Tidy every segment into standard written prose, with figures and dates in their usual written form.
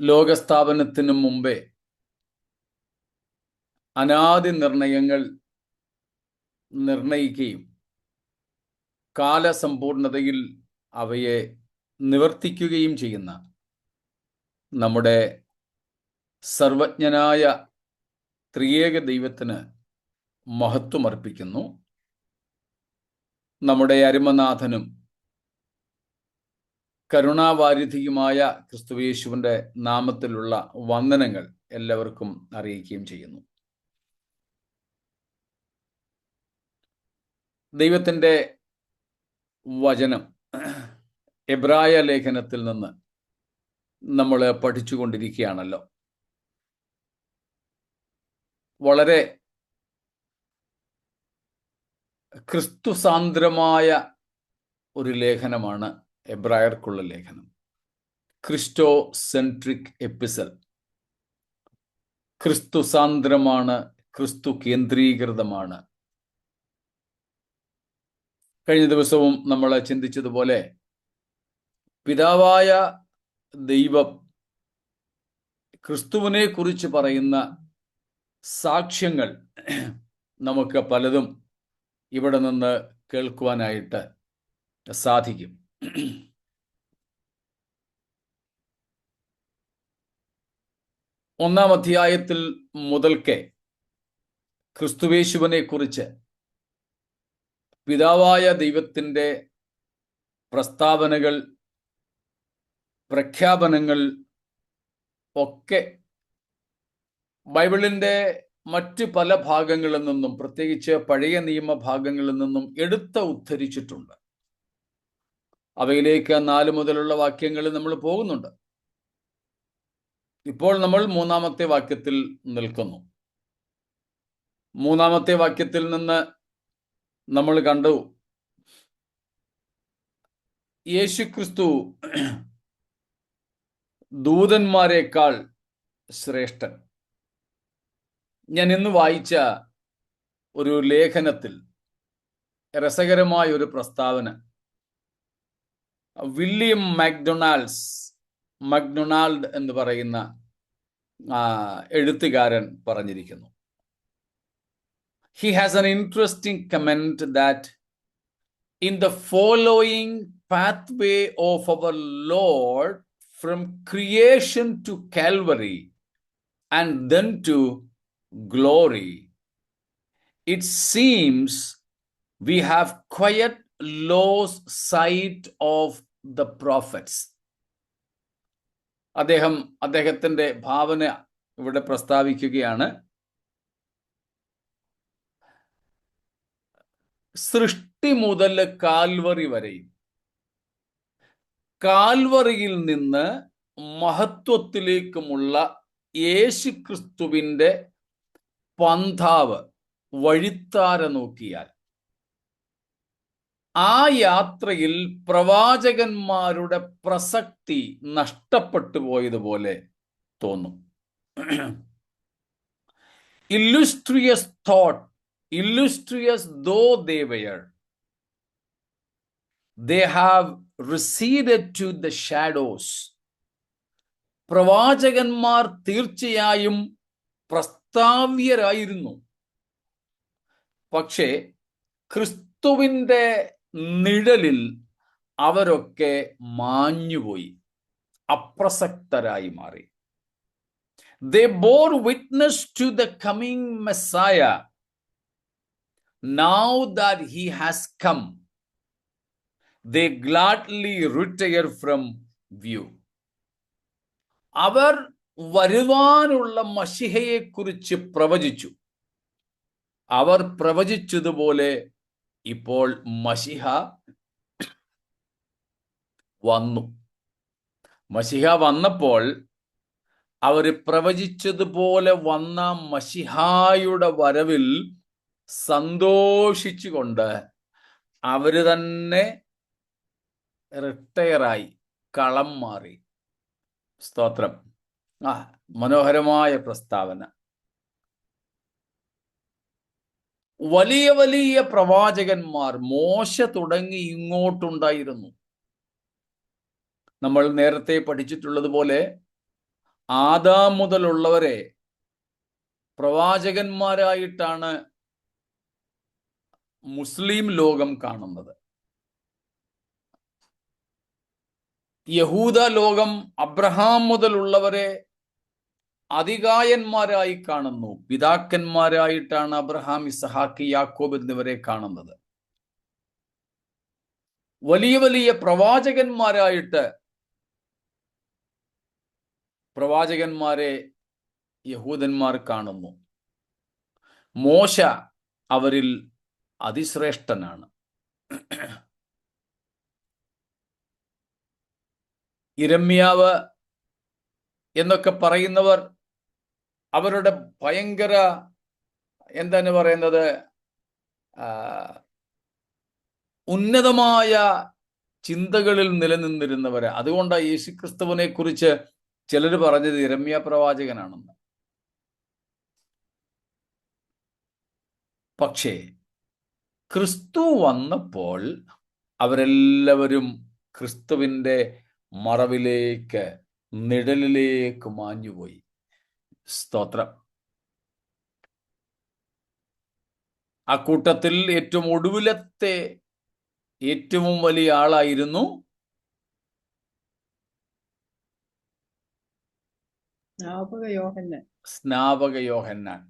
ലോകസ്ഥാപനത്തിനു മുമ്പേ അനാദി നിർണയങ്ങൾ നിർണയിക്കുകയും കാലസമ്പൂർണതയിൽ അവയെ നിവർത്തിക്കുകയും ചെയ്യുന്ന നമ്മുടെ സർവജ്ഞനായ ത്രിയേക ദൈവത്തിന് മഹത്വമർപ്പിക്കുന്നു. നമ്മുടെ അരുമനാഥനും കരുണാവാരിധിയുമായ ക്രിസ്തുയേശുവിൻ്റെ നാമത്തിലുള്ള വന്ദനങ്ങൾ എല്ലാവർക്കും അറിയിക്കുകയും ചെയ്യുന്നു. ദൈവത്തിൻ്റെ വചനം എബ്രായ ലേഖനത്തിൽ നിന്ന് നമ്മൾ പഠിച്ചുകൊണ്ടിരിക്കുകയാണല്ലോ. വളരെ ക്രിസ്തുസാന്ദ്രമായ ഒരു ലേഖനമാണ് എബ്രായർക്കുള്ള ലേഖനം. Cristo centric എപ്പിസൽ. ക്രിസ്തുസാന്ദ്രമാണ്, ക്രിസ്തു കേന്ദ്രീകൃതമാണ്. കഴിഞ്ഞ ദിവസവും നമ്മൾ ചിന്തിച്ചതുപോലെ പിതാവായ ദൈവം ക്രിസ്തുവിനെ കുറിച്ച് പറയുന്ന സാക്ഷ്യങ്ങൾ നമുക്ക് പലതും ഇവിടെ നിന്ന് കേൾക്കുവാനായിട്ട് സാധിക്കും. ഒന്നാം അധ്യായത്തിൽ മുതൽക്കേ ക്രിസ്തുയേശുവിനെ കുറിച്ച് പിതാവായ ദൈവത്തിൻ്റെ പ്രസ്താവനകൾ, പ്രഖ്യാപനങ്ങൾ ഒക്കെ ബൈബിളിൻ്റെ മറ്റ് പല ഭാഗങ്ങളിൽ നിന്നും, പ്രത്യേകിച്ച് പഴയ നിയമ ഭാഗങ്ങളിൽ നിന്നും ഉദ്ധരിച്ചിട്ടുണ്ട്. അവയിലേക്ക് 4 മുതലുള്ള വാക്യങ്ങൾ നമ്മൾ പോകുന്നുണ്ട്. ഇപ്പോൾ നമ്മൾ 3-ാമത്തെ വാക്യത്തിൽ നിൽക്കുന്നു. 3-ാമത്തെ വാക്യത്തിൽ നിന്ന് നമ്മൾ കണ്ടു, യേശുക്രിസ്തു ദൂതന്മാരെക്കാൾ ശ്രേഷ്ഠൻ. ഞാൻ ഇന്ന് വായിച്ച ഒരു ലേഖനത്തിൽ രസകരമായ ഒരു പ്രസ്താവന വില്യം മക്ഡൊണാൾഡ് എന്ന് പറയുന്ന എഴുത്തുകാരൻ പറഞ്ഞിരിക്കുന്നു. He has an interesting comment that in the following pathway of our Lord from creation to Calvary and then to glory, it seems we have quite lost sight of the prophets. അദ്ദേഹത്തിന്റെ ഭാവന ഇവിടെ പ്രസ്താവിക്കുകയാണ്. സൃഷ്ടി മുതൽ Calvary വരെയും കാൽവറിയിൽ നിന്ന് മഹത്വത്തിലേക്കുമുള്ള യേശുക്രിസ്തുവിൻ്റെ പന്ഥാവ്, വഴിത്താര നോക്കിയാൽ ആ യാത്രയിൽ പ്രവാചകന്മാരുടെ പ്രസക്തി നഷ്ടപ്പെട്ടു പോയതുപോലെ തോന്നും. illustrious though they were, they have receded to the shadows. പ്രവാചകന്മാർ തീർച്ചയായും പ്രസ്താവ്യരായിരുന്നു, പക്ഷേ ക്രിസ്തുവിൻ്റെ നിഴലിൽ അവരൊക്കെ മാഞ്ഞുപോയി, അപ്രസക്തരായി മാറി. They bore witness to the coming Messiah. Now that he has come, they gladly retire from view. അവർ വരുവാനുള്ള മശിഹയെക്കുറിച്ച് പ്രവചിച്ചു. അവർ പ്രവചിച്ചതുപോലെ ഇപ്പോൾ മശിഹ വന്നു. മശിഹ വന്നപ്പോൾ അവർ പ്രവചിച്ചതുപോലെ വന്ന മശിഹായുടെ വരവിൽ സന്തോഷിച്ചുകൊണ്ട് അവര് തന്നെ റിട്ടയറായി, കളം മാറി. സ്തോത്രം. മനോഹരമായ പ്രസ്താവന. വലിയ വലിയ പ്രവാചകന്മാർ മോശ തുടങ്ങി ഇങ്ങോട്ടുണ്ടായിരുന്നു. നമ്മൾ നേരത്തെ പഠിച്ചിട്ടുള്ളതുപോലെ ആദാം മുതലുള്ളവരെ പ്രവാചകന്മാരായിട്ടാണ് മുസ്ലിം ലോകം കാണുന്നത്. യഹൂദ ലോകം അബ്രഹാം മുതലുള്ളവരെ അതികായന്മാരായി കാണുന്നു. പിതാക്കന്മാരായിട്ടാണ് അബ്രഹാം, ഇസ്ഹാക്ക്, യാക്കോബ് എന്നിവരെ കാണുന്നത്. വലിയ വലിയ പ്രവാചകന്മാരായിട്ട് പ്രവാചകന്മാരെ യഹൂദന്മാർ കാണുന്നു. മോശ അവരിൽ അതിശ്രേഷ്ഠനാണ്. യിരെമ്യാവ് എന്നൊക്കെ പറയുന്നവർ അവരുടെ ഭയങ്കര എന്താണ് പറയുന്നത്, ഉന്നതമായ ചിന്തകളിൽ നിലനിന്നിരുന്നവര്. അതുകൊണ്ടാണ് യേശുക്രിസ്തുവിനെ കുറിച്ച് ചിലർ പറഞ്ഞത് യിരെമ്യാ പ്രവാചകനാണെന്ന്. പക്ഷേ ക്രിസ്തു വന്നപ്പോൾ അവരെല്ലാവരും ക്രിസ്തുവിൻ്റെ മറവിലേക്ക്, നിഴലിലേക്ക് മാഞ്ഞുപോയി. സ്തോത്രം. ആ കൂട്ടത്തിൽ ഏറ്റവും ഒടുവിലത്തെ ഏറ്റവും വലിയ ആളായിരുന്നു സ്നാപക യോഹന്നാൻ.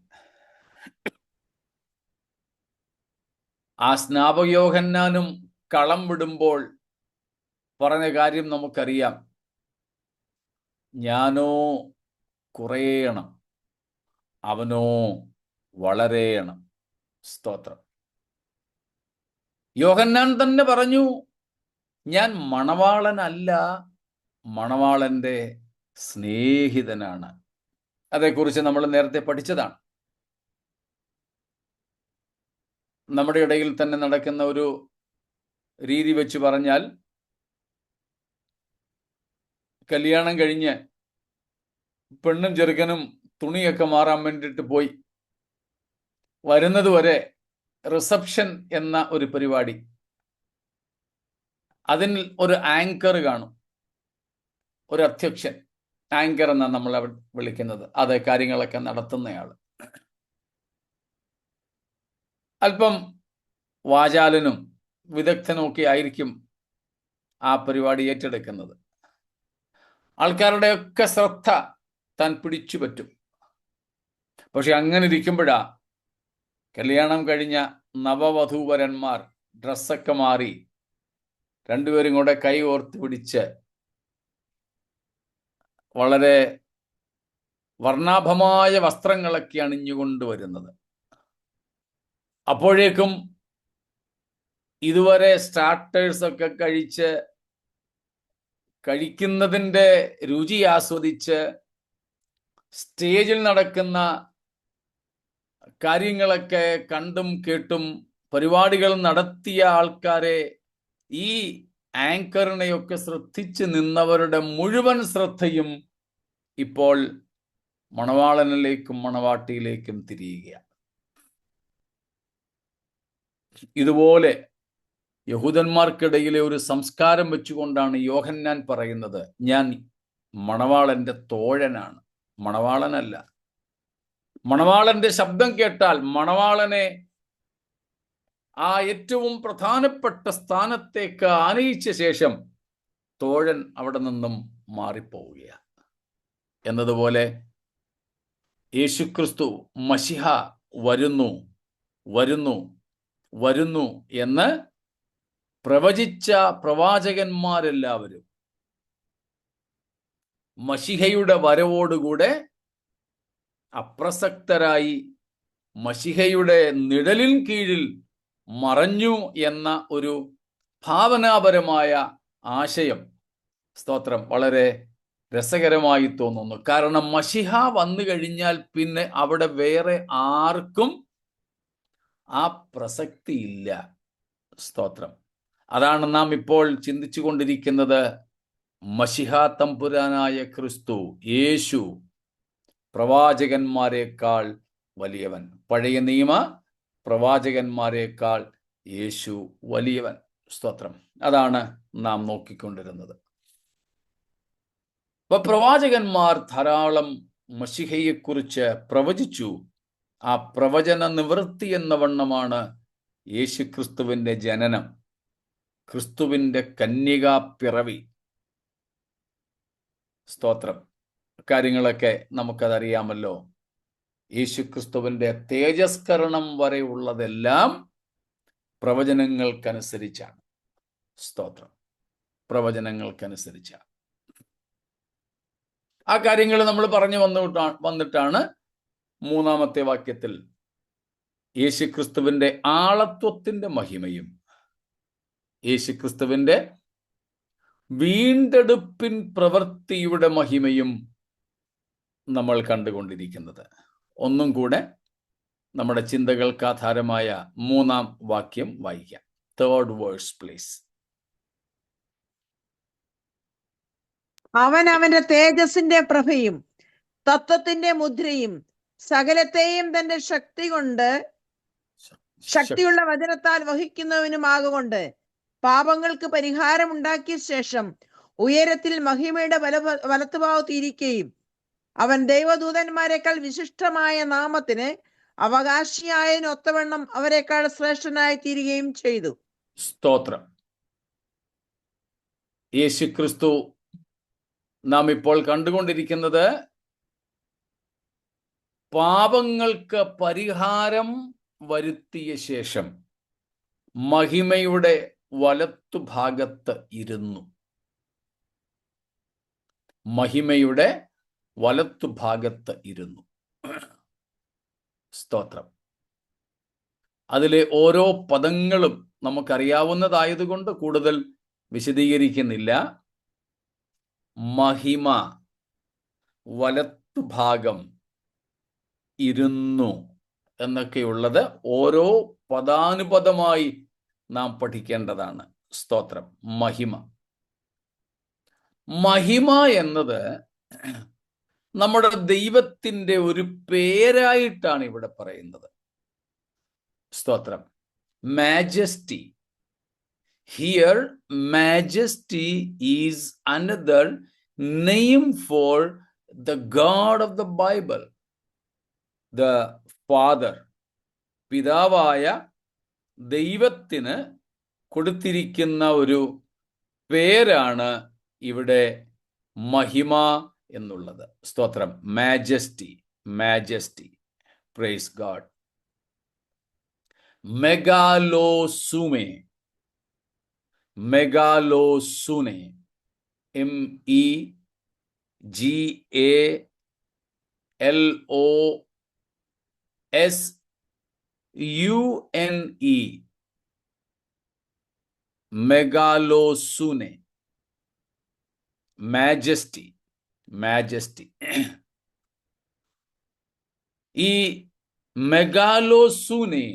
ആ സ്നാപക യോഹന്നാനും കളം വിടുമ്പോൾ പറഞ്ഞ കാര്യം നമുക്കറിയാം. ഞാനോ കുറയണം, അവനോ വളരേണം. സ്തോത്രം. യോഹന്നാൻ തന്നെ പറഞ്ഞു, ഞാൻ മണവാളനല്ല, മണവാളന്റെ സ്നേഹിതനാണ്. അതേക്കുറിച്ച് നമ്മൾ നേരത്തെ പഠിച്ചതാണ്. നമ്മുടെ ഇടയിൽ തന്നെ നടക്കുന്ന ഒരു രീതി വെച്ച് പറഞ്ഞാൽ, കല്യാണം കഴിഞ്ഞ് പെണ്ണും ചെറുക്കനും തുണിയൊക്കെ മാറാൻ വേണ്ടിയിട്ട് പോയി വരുന്നത് വരെ റിസപ്ഷൻ എന്ന ഒരു പരിപാടി, അതിൽ ഒരു ആങ്കർ കാണും, ഒരു അധ്യക്ഷൻ. ആങ്കർ എന്നാണ് നമ്മൾ വിളിക്കുന്നത്. അത് കാര്യങ്ങളൊക്കെ നടത്തുന്നയാൾ. അല്പം വാചാലനും വിദഗ്ധനും ഒക്കെ ആയിരിക്കും ആ പരിപാടി ഏറ്റെടുക്കുന്നത്. ആൾക്കാരുടെയൊക്കെ ശ്രദ്ധ താൻ പിടിച്ചു പറ്റും. പക്ഷെ അങ്ങനെ ഇരിക്കുമ്പോഴാ കല്യാണം കഴിഞ്ഞ നവവധൂവരന്മാർ ഡ്രസ്സൊക്കെ മാറി രണ്ടുപേരും കൂടെ കൈ ഓർത്ത് പിടിച്ച് വളരെ വർണ്ണാഭമായ വസ്ത്രങ്ങളൊക്കെ അണിഞ്ഞുകൊണ്ട് വരുന്നത്. അപ്പോഴേക്കും ഇതുവരെ സ്റ്റാർട്ടേഴ്സ് ഒക്കെ കഴിക്കുന്നതിൻ്റെ രുചി ആസ്വദിച്ച് സ്റ്റേജിൽ നടക്കുന്ന കാര്യങ്ങളൊക്കെ കണ്ടും കേട്ടും പരിപാടികൾ നടത്തിയ ആൾക്കാരെ, ഈ ആങ്കറിനെയൊക്കെ ശ്രദ്ധിച്ച് നിന്നവരുടെ മുഴുവൻ ശ്രദ്ധയും ഇപ്പോൾ മണവാളനിലേക്കും മണവാട്ടിയിലേക്കും തിരിയുകയാണ്. ഇതുപോലെ യഹൂദന്മാർക്കിടയിലെ ഒരു സംസ്കാരം വെച്ചുകൊണ്ടാണ് യോഹന്നാൻ പറയുന്നത്, ഞാൻ മണവാളന്റെ തോഴനാണ്, മണവാളനല്ല. മണവാളന്റെ ശബ്ദം കേട്ടാൽ മണവാളനെ ആ ഏറ്റവും പ്രധാനപ്പെട്ട സ്ഥാനത്തേക്ക് ആനയിച്ച ശേഷം തോഴൻ അവിടെ നിന്നും മാറിപ്പോവുകയാണ്. എന്നതുപോലെ യേശുക്രിസ്തു മശിഹ വരുന്നു വരുന്നു വരുന്നു എന്ന് പ്രവചിച്ച പ്രവാചകന്മാരെല്ലാവരും മശിഹയുടെ വരവോടുകൂടെ അപ്രസക്തരായി മശിഹയുടെ നിഴലിൻ കീഴിൽ മറഞ്ഞു എന്ന ഒരു ഭാവനാപരമായ ആശയം, സ്തോത്രം, വളരെ രസകരമായി തോന്നുന്നു. കാരണം മശിഹ വന്നു കഴിഞ്ഞാൽ പിന്നെ അവിടെ വേറെ ആർക്കും ആ പ്രസക്തിയില്ല. സ്തോത്രം. അതാണ് നാം ഇപ്പോൾ ചിന്തിച്ചു കൊണ്ടിരിക്കുന്നത്. മശിഹ തമ്പുരാനായ ക്രിസ്തു യേശു പ്രവാചകന്മാരെക്കാൾ വലിയവൻ. പഴയ നിയമ പ്രവാചകന്മാരെക്കാൾ യേശു വലിയവൻ. സ്തോത്രം. അതാണ് നാം നോക്കിക്കൊണ്ടിരുന്നത്. അപ്പൊ പ്രവാചകന്മാർ ധാരാളം മശിഹയെക്കുറിച്ച് പ്രവചിച്ചു. ആ പ്രവചന നിവൃത്തി എന്ന വണ്ണമാണ് യേശുക്രിസ്തുവിന്റെ ജനനം, ക്രിസ്തുവിന്റെ കന്യകാപ്പിറവി. സ്തോത്രം. കാര്യങ്ങളൊക്കെ നമുക്കതറിയാമല്ലോ. യേശുക്രിസ്തുവിന്റെ തേജസ്കരണം വരെ ഉള്ളതെല്ലാം പ്രവചനങ്ങൾക്കനുസരിച്ചാണ്. സ്തോത്രം. പ്രവചനങ്ങൾക്കനുസരിച്ചാണ്. ആ കാര്യങ്ങൾ നമ്മൾ പറഞ്ഞു വന്നിട്ടാണ് മൂന്നാമത്തെ വാക്യത്തിൽ യേശുക്രിസ്തുവിന്റെ ആളത്വത്തിന്റെ മഹിമയും യേശുക്രിസ്തുവിന്റെ വീണ്ടെടുപ്പിൻ പ്രവൃത്തിയുടെ മഹിമയും നമ്മൾ കണ്ടുകൊണ്ടിരിക്കുന്നത്. ഒന്നും കൂടെ നമ്മുടെ ചിന്തകൾക്ക് ആധാരമായ മൂന്നാം വാക്യം വായിക്കാം. Third verse please. അവൻ അവന്റെ തേജസ്സിന്റെ പ്രഭയും തത്വത്തിന്റെ മുദ്രയും സകലത്തെയും തന്റെ ശക്തിയുള്ള വചനത്താൽ വഹിക്കുന്നവനുമാകൊണ്ട് പാപങ്ങൾക്ക് പരിഹാരമുണ്ടാക്കിയ ശേഷം ഉയരത്തിൽ മഹിമയുടെ വലത്തുഭാഗത്തിരിക്കുകയും അവൻ ദൈവദൂതന്മാരെക്കാൾ വിശിഷ്ടമായ നാമത്തിന് അവകാശിയായതിനൊത്തവണ്ണം അവരെക്കാൾ ശ്രേഷ്ഠനായി തീരുകയും ചെയ്തു. സ്തോത്രം. യേശുക്രിസ്തു നാം ഇപ്പോൾ കണ്ടുകൊണ്ടിരിക്കുന്നത് പാപങ്ങൾക്ക് പരിഹാരം വരുത്തിയ ശേഷം മഹിമയുടെ വലത്തുഭാഗത്ത് ഇരുന്നു. മഹിമയുടെ വലത്തുഭാഗത്ത് ഇരുന്നു. സ്തോത്രം. അതിലെ ഓരോ പദങ്ങളും നമുക്കറിയാവുന്നതായതുകൊണ്ട് കൂടുതൽ വിശദീകരിക്കുന്നില്ല. മഹിമ, വലത്തുഭാഗം, ഇരുന്നു എന്നൊക്കെയുള്ളത് ഓരോ പദാനുപദമായി നാം പഠിക്കേണ്ടതാണ്. സ്തോത്രം. മഹിമ. മഹിമ എന്നത് നമ്മുടെ ദൈവത്തിൻ്റെ ഒരു പേരായിട്ടാണ് ഇവിടെ പറയുന്നത്. സ്തോത്രം. Majesty. Here, majesty is another name for the God of the Bible, the Father. പിതാവായ ദൈവത്തിന് കൊടുത്തിരിക്കുന്ന ഒരു പേരാണ് ഇവിടെ മഹിമ എന്നുള്ളത്. സ്തോത്രം. മാജസ്റ്റി. മാജസ്റ്റി. Praise God. മെഗാലോസുമേ. മെഗാലോസുനെ. MEGALOSUNE. മെഗാലോസുനെ. മാജസ്റ്റി. മാജസ്റ്റി. ഈ മെഗാലോസുനെ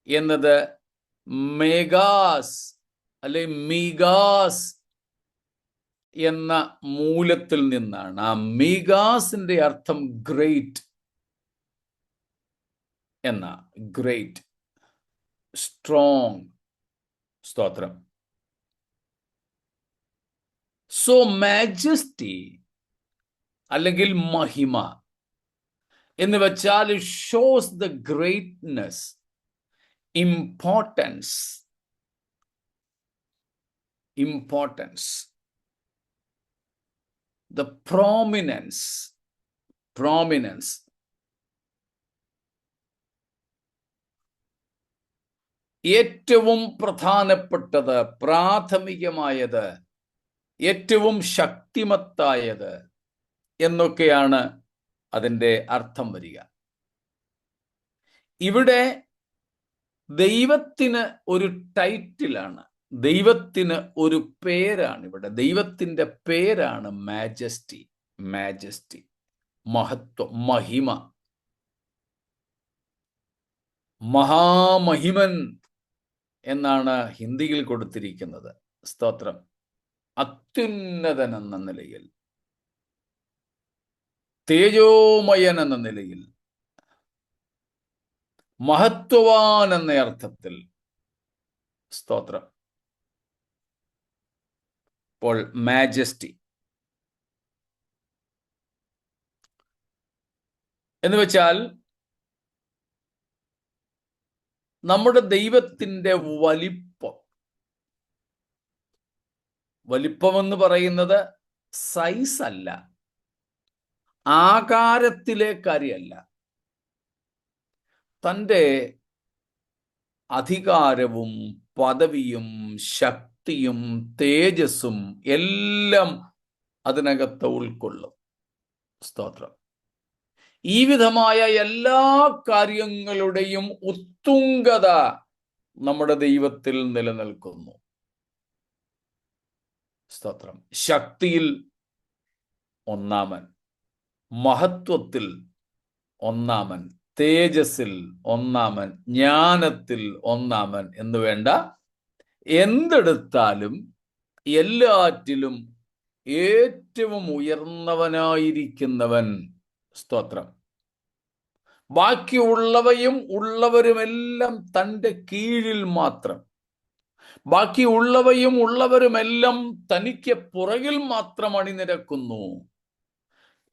എന്നത് മെഗാസ് അല്ലെ മീഗാസ് എന്ന മൂലത്തിൽ നിന്നാണ്. ആ മീഗാസിന്റെ അർത്ഥം ഗ്രേറ്റ് എന്ന. Great, strong. സ്തോത്രം. സോ മാജസ്റ്റി അല്ലെങ്കിൽ മഹിമ എന്ന് വെച്ചാൽ shows the greatness, importance. Importance, the prominence. ഏറ്റവും പ്രധാനപ്പെട്ടത്, പ്രാഥമികമായത്, ഏറ്റവും ശക്തിമത്തായത് എന്നൊക്കെയാണ് അതിൻ്റെ അർത്ഥം വരിക. ഇവിടെ ദൈവത്തിന് ഒരു ടൈറ്റിലാണ്, ദൈവത്തിന് ഒരു പേരാണ്. ഇവിടെ ദൈവത്തിൻ്റെ പേരാണ് മാജസ്റ്റി. മാജസ്റ്റി, മഹത്വം, മഹിമ. മഹാമഹിമൻ എന്നാണ് ഹിന്ദിയിൽ കൊടുത്തിരിക്കുന്നത്. സ്തോത്രം. അത്യുന്നതൻ എന്ന നിലയിൽ, തേജോമയൻ എന്ന നിലയിൽ, മഹത്വവാൻ എന്ന അർത്ഥത്തിൽ. സ്തോത്രം. അപ്പോൾ മാജസ്റ്റി. എന്ന് വെച്ചാൽ നമ്മുടെ ദൈവത്തിൻ്റെ വലിപ്പമെന്ന് പറയുന്നത് സൈസ് അല്ല, ആകാരത്തിലെ കാര്യമല്ല. തൻ്റെ അധികാരവും പദവിയും ശക്തിയും തേജസ്സും എല്ലാം അതിനകത്ത് ഉൾക്കൊള്ളും. സ്തോത്രം. ഈ വിധമായ എല്ലാ കാര്യങ്ങളുടെയും ഉത്തുംഗത നമ്മുടെ ദൈവത്തിൽ നിലനിൽക്കുന്നു. സ്തോത്രം. ശക്തിയിൽ ഒന്നാമൻ, മഹത്വത്തിൽ ഒന്നാമൻ, തേജസ്സിൽ ഒന്നാമൻ, ജ്ഞാനത്തിൽ ഒന്നാമൻ എന്ന് വേണ്ട, എന്തെടുത്താലും എല്ലാറ്റിലും ഏറ്റവും ഉയർന്നവനായിരിക്കുന്നവൻ. സ്തോത്രം. ബാക്കിയുള്ളവയും ഉള്ളവരുമെല്ലാം തൻ്റെ കീഴിൽ മാത്രം, ബാക്കിയുള്ളവയും ഉള്ളവരുമെല്ലാം തനിക്ക് പുറകിൽ മാത്രം അണിനിരക്കുന്നു.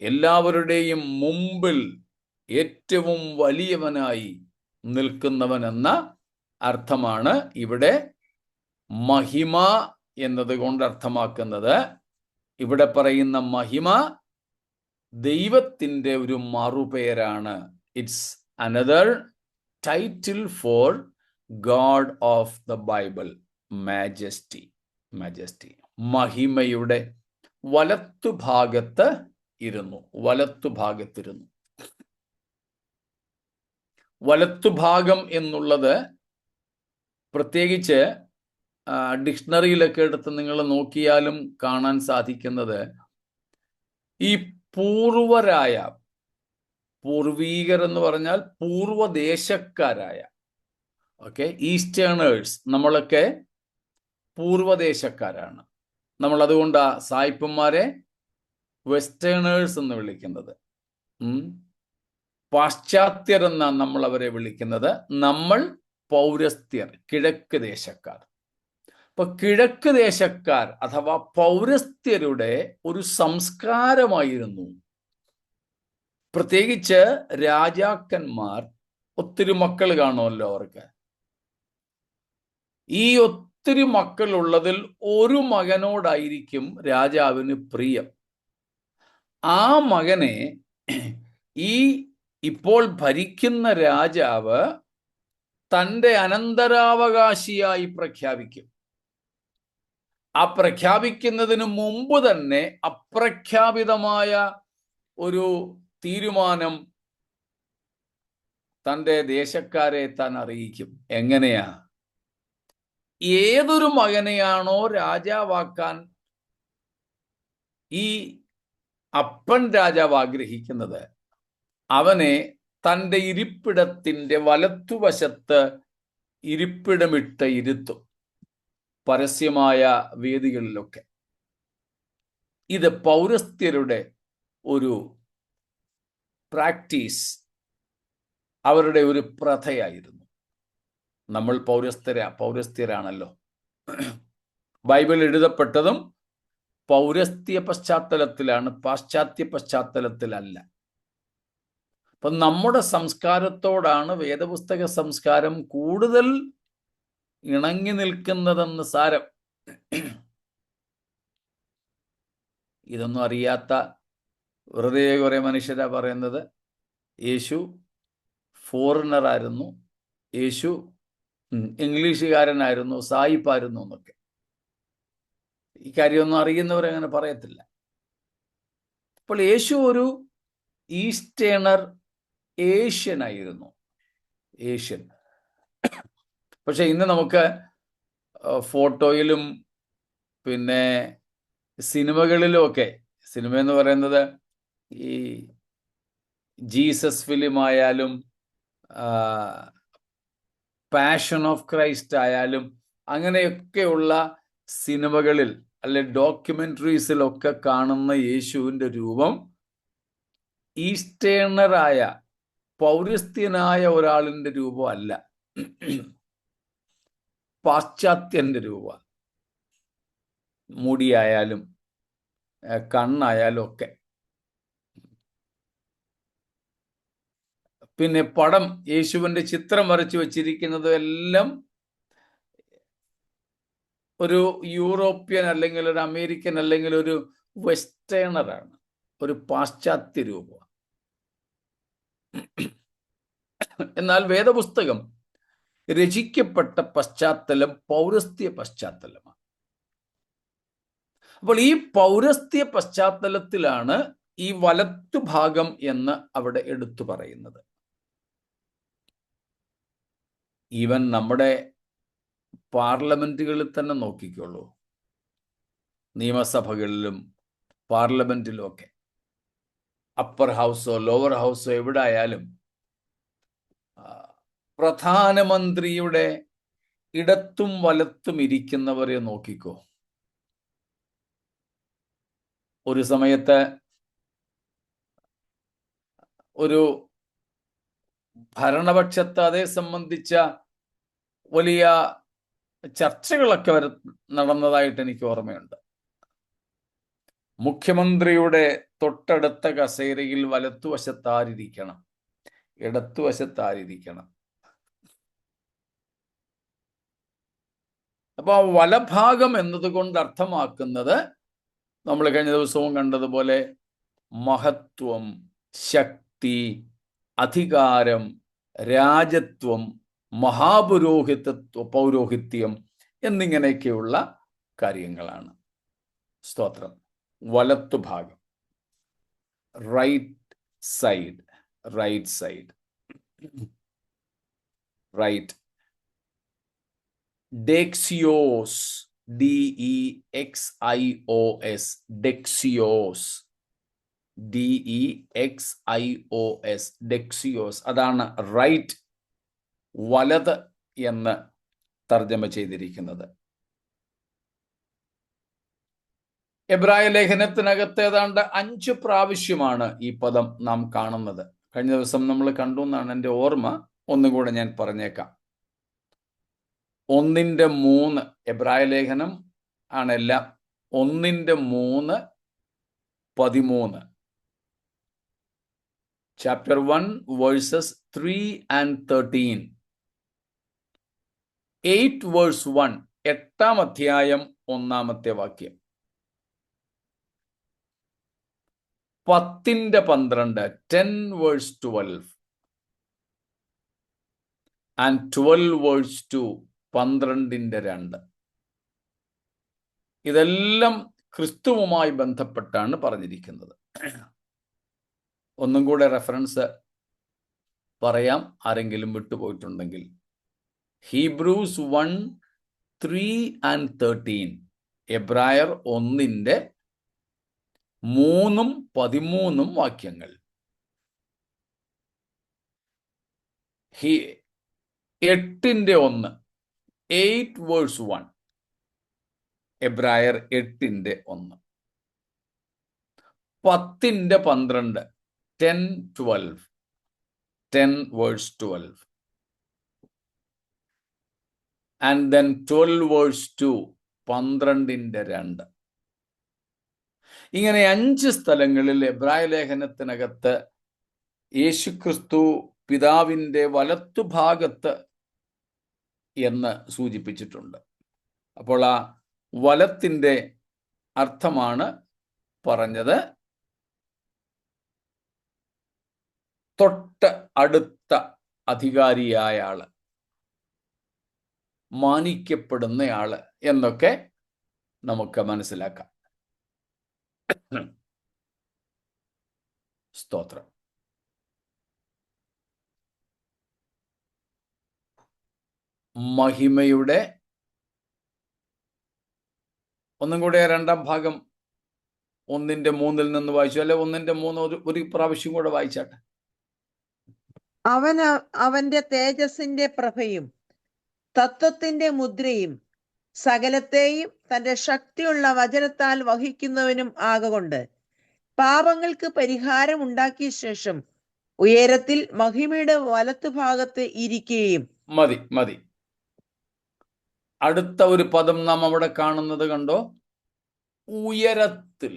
എല്ലാവരുടെയും മുമ്പിൽ ഏറ്റവും വലിയവനായി നിൽക്കുന്നവൻ എന്ന അർത്ഥമാണ് ഇവിടെ മഹിമ എന്നതുകൊണ്ട് അർത്ഥമാക്കുന്നത്. ഇവിടെ പറയുന്ന മഹിമ ദൈവത്തിൻ്റെ ഒരു മറുപേരാണ്. It's another title for God of the Bible, majesty. Majesty, മഹിമയുടെ വലത്തുഭാഗത്ത് ഇരുന്നു. വലത്തുഭാഗത്തിരുന്നു. വലത്തുഭാഗം എന്നുള്ളത് പ്രത്യേകിച്ച് ഡിക്ഷണറിയിലൊക്കെ എടുത്ത് നിങ്ങൾ നോക്കിയാലും കാണാൻ സാധിക്കുന്നത് ഈ പൂർവീകർ എന്ന് പറഞ്ഞാൽ പൂർവദേശക്കാരായ, ഈസ്റ്റേണേഴ്സ്, നമ്മളൊക്കെ പൂർവദേശക്കാരാണ്. നമ്മൾ അതുകൊണ്ട് സായിപ്പന്മാരെ വെസ്റ്റേണേഴ്സ് എന്ന് വിളിക്കുന്നത്. പാശ്ചാത്യർ എന്നാണ് നമ്മൾ അവരെ വിളിക്കുന്നത്. നമ്മൾ പൗരസ്ത്യർ, കിഴക്ക് ദേശക്കാർ. അപ്പൊ കിഴക്ക് ദേശക്കാർ അഥവാ പൗരസ്ത്യരുടെ ഒരു സംസ്കാരമായിരുന്നു. പ്രത്യേകിച്ച് രാജാക്കന്മാർ, ഒത്തിരി മക്കൾ കാണുമല്ലോ അവർക്ക്. ഈ ഒത്തിരി മക്കളുള്ളതിൽ ഒരു മകനോടായിരിക്കും രാജാവിന് പ്രിയം. ആ മകനെ ഈ ഇപ്പോൾ ഭരിക്കുന്ന രാജാവ് തൻ്റെ അനന്തരാവകാശിയായി പ്രഖ്യാപിക്കും. ആ പ്രഖ്യാപിക്കുന്നതിന് മുമ്പ് തന്നെ അപ്രഖ്യാപിതമായ ഒരു തീരുമാനം തൻ്റെ ദേശക്കാരെ താൻ അറിയിക്കും. എങ്ങനെയാ? ഏതൊരു മകനെയാണോ രാജാവാക്കാൻ ഈ അപ്പൻ രാജാവ് ആഗ്രഹിക്കുന്നത്, അവനെ തൻ്റെ ഇരിപ്പിടത്തിൻ്റെ വലത്തുവശത്ത് ഇരിപ്പിടമിട്ട് ഇരുത്തും, പരസ്യമായ വേദികളിലൊക്കെ. ഇത് പൗരസ്ത്യരുടെ ഒരു പ്രാക്ടീസ്, അവരുടെ ഒരു പ്രഥയായിരുന്നു. നമ്മൾ പൗരസ്ത്യരാണല്ലോ. ബൈബിൾ എഴുതപ്പെട്ടതും പൗരസ്ത്യ പശ്ചാത്തലത്തിലാണ്, പാശ്ചാത്യ പശ്ചാത്തലത്തിലല്ല. അപ്പം നമ്മുടെ സംസ്കാരത്തോടാണ് വേദപുസ്തക സംസ്കാരം കൂടുതൽ ഇണങ്ങി നിൽക്കുന്നതെന്ന് സാരം. ഇതൊന്നും അറിയാത്ത വെറുതെ കുറെ മനുഷ്യരാ പറയുന്നത് യേശു ഫോറിനറായിരുന്നു, യേശു ഇംഗ്ലീഷുകാരനായിരുന്നു, സായിപ്പായിരുന്നു എന്നൊക്കെ. ഈ കാര്യമൊന്നും അറിയുന്നവരങ്ങനെ പറയത്തില്ല. അപ്പോൾ യേശു ഒരു ഈസ്റ്റേണർ ഏഷ്യൻ ആയിരുന്നു, ഏഷ്യൻ. പക്ഷെ ഇന്ന് നമുക്ക് ഫോട്ടോയിലും പിന്നെ സിനിമകളിലും ഒക്കെ, സിനിമ എന്ന് പറയുന്നത് ഈ ജീസസ് ഫിലിം ആയാലും പാഷൻ ഓഫ് ക്രൈസ്റ്റ് ആയാലും അങ്ങനെയൊക്കെയുള്ള സിനിമകളിൽ അല്ലെ ഡോക്യുമെന്ററീസിലൊക്കെ കാണുന്ന യേശുവിൻ്റെ രൂപം ഈസ്റ്റേണറായ പൗരസ്ത്യനായ ഒരാളിൻ്റെ രൂപമല്ല, പാശ്ചാത്യന്റെ രൂപ. മുടിയായാലും കണ്ണായാലും ഒക്കെ. പിന്നെ പടം, യേശുവിന്റെ ചിത്രം വരച്ചു വച്ചിരിക്കുന്നത് എല്ലാം ഒരു യൂറോപ്യൻ അല്ലെങ്കിൽ ഒരു അമേരിക്കൻ അല്ലെങ്കിൽ ഒരു വെസ്റ്റേണറാണ്, ഒരു പാശ്ചാത്യ രൂപം. എന്നാൽ വേദപുസ്തകം രചിക്കപ്പെട്ട പശ്ചാത്തലം പൗരസ്ത്യ പശ്ചാത്തലമാണ്. അപ്പോൾ ഈ പൗരസ്ത്യ പശ്ചാത്തലത്തിലാണ് ഈ വലത്തുഭാഗം എന്ന് അവിടെ എടുത്തു പറയുന്നത്. ഈവൻ നമ്മുടെ പാർലമെന്റുകളിൽ തന്നെ നോക്കിക്കോളൂ, നിയമസഭകളിലും പാർലമെന്റിലും ഒക്കെ അപ്പർ ഹൗസോ ലോവർ ഹൗസോ എവിടെ ആയാലും പ്രധാനമന്ത്രിയുടെ ഇടത്തും വലത്തും ഇരിക്കുന്നവരെ നോക്കിക്കോ. ഒരു സമയത്ത് ഒരു ഭരണപക്ഷത്തെ അതേ സംബന്ധിച്ച വലിയ ചർച്ചകളൊക്കെ നടന്നതായിട്ട് എനിക്ക് ഓർമ്മയുണ്ട്. മുഖ്യമന്ത്രിയുടെ തൊട്ടടുത്ത കസേരയിൽ വലത്തുവശത്താരിക്കണം, ഇടത്തുവശത്താരിക്കണം. അപ്പൊ ആ വലഭാഗം എന്നതുകൊണ്ട് അർത്ഥമാക്കുന്നത് നമ്മൾ കഴിഞ്ഞ ദിവസവും കണ്ടതുപോലെ മഹത്വം, ശക്തി, അധികാരം, രാജത്വം, പൗരോഹിത്യം എന്നിങ്ങനെയൊക്കെയുള്ള കാര്യങ്ങളാണ്. സ്തോത്രം. വലത്തുഭാഗം, റൈറ്റ് സൈഡ്, റൈറ്റ്. ഡെക്സിയോസ്, DEXIOS, ഡെക്സിയോസ്, അതാണ് റൈറ്റ്, വലത് എന്ന് തർജ്ജമ ചെയ്തിരിക്കുന്നത്. എബ്രായ ലേഖനത്തിനകത്ത് ഏതാണ്ട് 5 പ്രാവശ്യമാണ് ഈ പദം നാം കാണുന്നത്. കഴിഞ്ഞ ദിവസം നമ്മൾ കണ്ടു എന്നാണ് എൻ്റെ ഓർമ്മ. ഒന്നുകൂടെ ഞാൻ പറഞ്ഞേക്കാം. 1:3 എബ്രായ ലേഖനം ആണെല്ലാം. 1:3, 13. Chapter 1 verses 3 and 13. 8 verse 1, 8-ാം അധ്യായം 1-ാമത്തെ വാക്യം. 10:12, 10 verse 12. And 12 verse 2, 12:2. ഇതെല്ലാം ക്രിസ്തുവുമായി ബന്ധപ്പെട്ടാണ് പറഞ്ഞിരിക്കുന്നത്. ഒന്നും കൂടെ റെഫറൻസ് പറയാം, ആരെങ്കിലും വിട്ടുപോയിട്ടുണ്ടെങ്കിൽ. Hebrews 1, 3 and 13. എബ്രായർ 1:3, 13 വാക്യങ്ങൾ. 8:1, 8 verse 1. എബ്രായർ 8:1. 10:12, 10:12, 10 verse 12. And then 12 verse 2, 12:2. ഇങ്ങനെ 5 സ്ഥലങ്ങളിൽ എബ്രായ ലേഖനത്തിനകത്ത് യേശുക്രിസ്തു പിതാവിൻ്റെ വലത്തുഭാഗത്ത് എന്ന് സൂചിപ്പിച്ചിട്ടുണ്ട്. അപ്പോൾ ആ വലത്തിൻ്റെ അർത്ഥമാണ് പറഞ്ഞത്. തൊട്ട് അടുത്ത അധികാരിയായ ആള്, മാനിക്കപ്പെടുന്നയാള് എന്നൊക്കെ നമുക്ക് മനസ്സിലാക്കാം. സ്തോത്രം. മഹിമയുടെ ഒന്നും കൂടെ 2-ാം ഭാഗം 1:3 നിന്ന് വായിച്ചു. അല്ലെ 1:3 ഒരു പ്രാവശ്യം കൂടെ വായിച്ചാട്ടെ. അവന്റെ തേജസ്സിന്റെ പ്രഭയും തത്വത്തിന്റെ മുദ്രയും സകലത്തെയും തന്റെ ശക്തിയുള്ള വചനത്താൽ വഹിക്കുന്നവനും ആകൊണ്ട് പാപങ്ങൾക്ക് പരിഹാരം ഉണ്ടാക്കിയ ശേഷം ഉയരത്തിൽ മഹിമയുടെ വലത്തുഭാഗത്ത് ഇരിക്കുകയും. മതി. അടുത്ത ഒരു പദം നാം അവിടെ കാണുന്നത് കണ്ടോ? ഉയരത്തിൽ.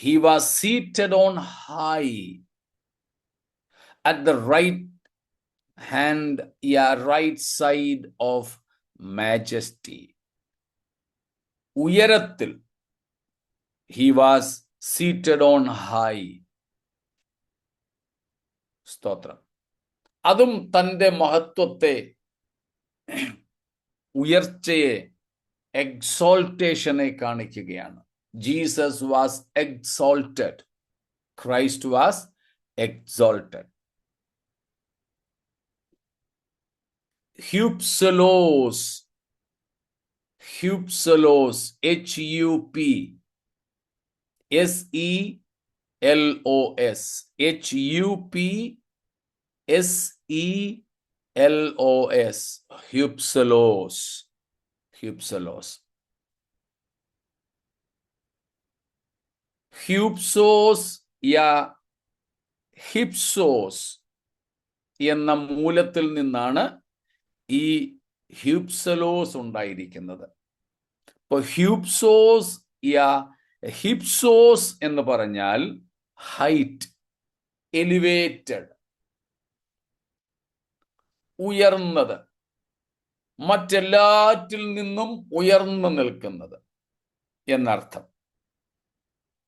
He was seated on high at the right hand, right side of majesty. ഉയരത്തിൽ. He was seated on high. സ്തോത്രം. അതും തൻ്റെ മഹത്വത്തെ, ഉയർച്ചയെ, എക്സോൾട്ടേഷനെ കാണിക്കുകയാണ്. Jesus was exalted. Christ was exalted. ഹ്യൂപ്സലോസ്, ഹ്യൂപ്സലോസ്, HUPSELOS, HUPSELOS, ഹ്യൂപ്സലോസ്, ഹ്യൂപ്സലോസ്. ഹ്യൂപ്സോസ് യാ ഹിപ്സോസ് എന്ന മൂലത്തിൽ നിന്നാണ് ഈ ഹ്യൂപ്സലോസ് ഉണ്ടായിരിക്കുന്നത്. അപ്പോൾ ഹ്യൂപ്സോസ് യാ ഹിപ്സോസ് എന്ന് പറഞ്ഞാൽ ഹൈറ്റ്, എലിവേറ്റഡ്, ഉയർന്നത്, മറ്റെല്ലാറ്റിൽ നിന്നും ഉയർന്നു നിൽക്കുന്നത് എന്നർത്ഥം.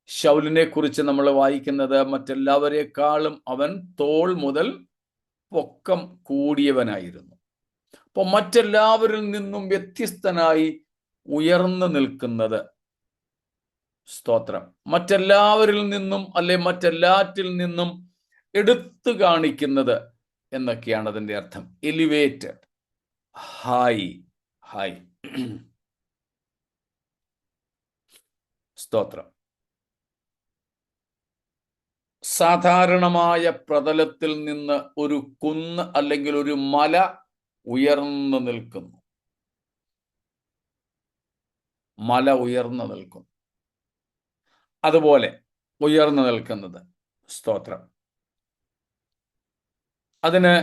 ശൗലിനെ കുറിച്ച് നമ്മൾ വായിക്കുന്നത് മറ്റെല്ലാവരെക്കാളും അവൻ തോൾ മുതൽ പൊക്കം കൂടിയവനായിരുന്നു. അപ്പോൾ മറ്റെല്ലാവരിൽ നിന്നും വ്യത്യസ്തനായി ഉയർന്നു നിൽക്കുന്നത്, സ്തോത്രം, മറ്റെല്ലാവരിൽ നിന്നും അല്ലെ മറ്റെല്ലാറ്റിൽ നിന്നും എടുത്തു കാണിക്കുന്നത് എന്നൊക്കെയാണ് അതിൻ്റെ അർത്ഥം. Elevated, high, high. സ്തോത്രം. സാധാരണമായ പ്രതലത്തിൽ നിന്ന് ഒരു കുന്ന് അല്ലെങ്കിൽ ഒരു മല ഉയർന്നു നിൽക്കുന്നു. മല ഉയർന്നു നിൽക്കുന്നു. അതുപോലെ ഉയർന്നു നിൽക്കുന്നത്, സ്തോത്രം. അതിന്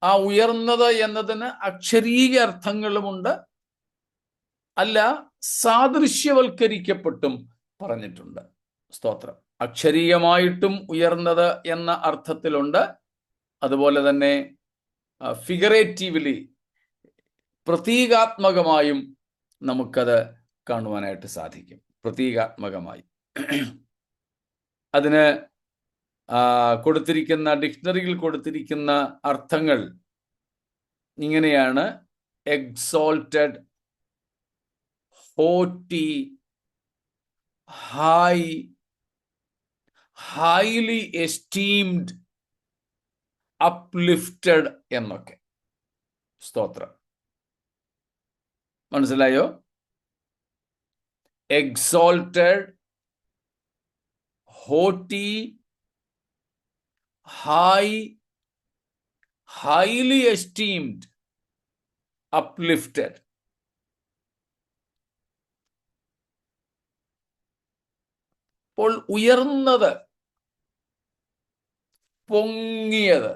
ആ ഉയർന്നത് എന്നതിന് അക്ഷരീയ അർത്ഥങ്ങളുമുണ്ട്, അല്ല സാദൃശ്യവൽക്കരിക്കപ്പെട്ടും പറഞ്ഞിട്ടുണ്ട്. സ്തോത്രം. അക്ഷരീയമായിട്ടും ഉയർന്നത് എന്ന അർത്ഥത്തിലുണ്ട്. അതുപോലെ തന്നെ ഫിഗറേറ്റീവ്ലി, പ്രതീകാത്മകമായും നമുക്കത് കാണുവാനായിട്ട് സാധിക്കും. പ്രതീകാത്മകമായി അതിന് കൊടുത്തിരിക്കുന്ന ഡിക്ഷണറിയിൽ കൊടുത്തിരിക്കുന്ന അർത്ഥങ്ങൾ ഇങ്ങനെയാണ്: exalted, haughty, high, highly esteemed, uplifted എന്നൊക്കെ. സ്തോത്രം. മനസ്സിലായോ? Exalted, haughty, high, highly esteemed, uplifted. അപ്പോൾ ഉയർന്നത്, പൊങ്ങിയത്,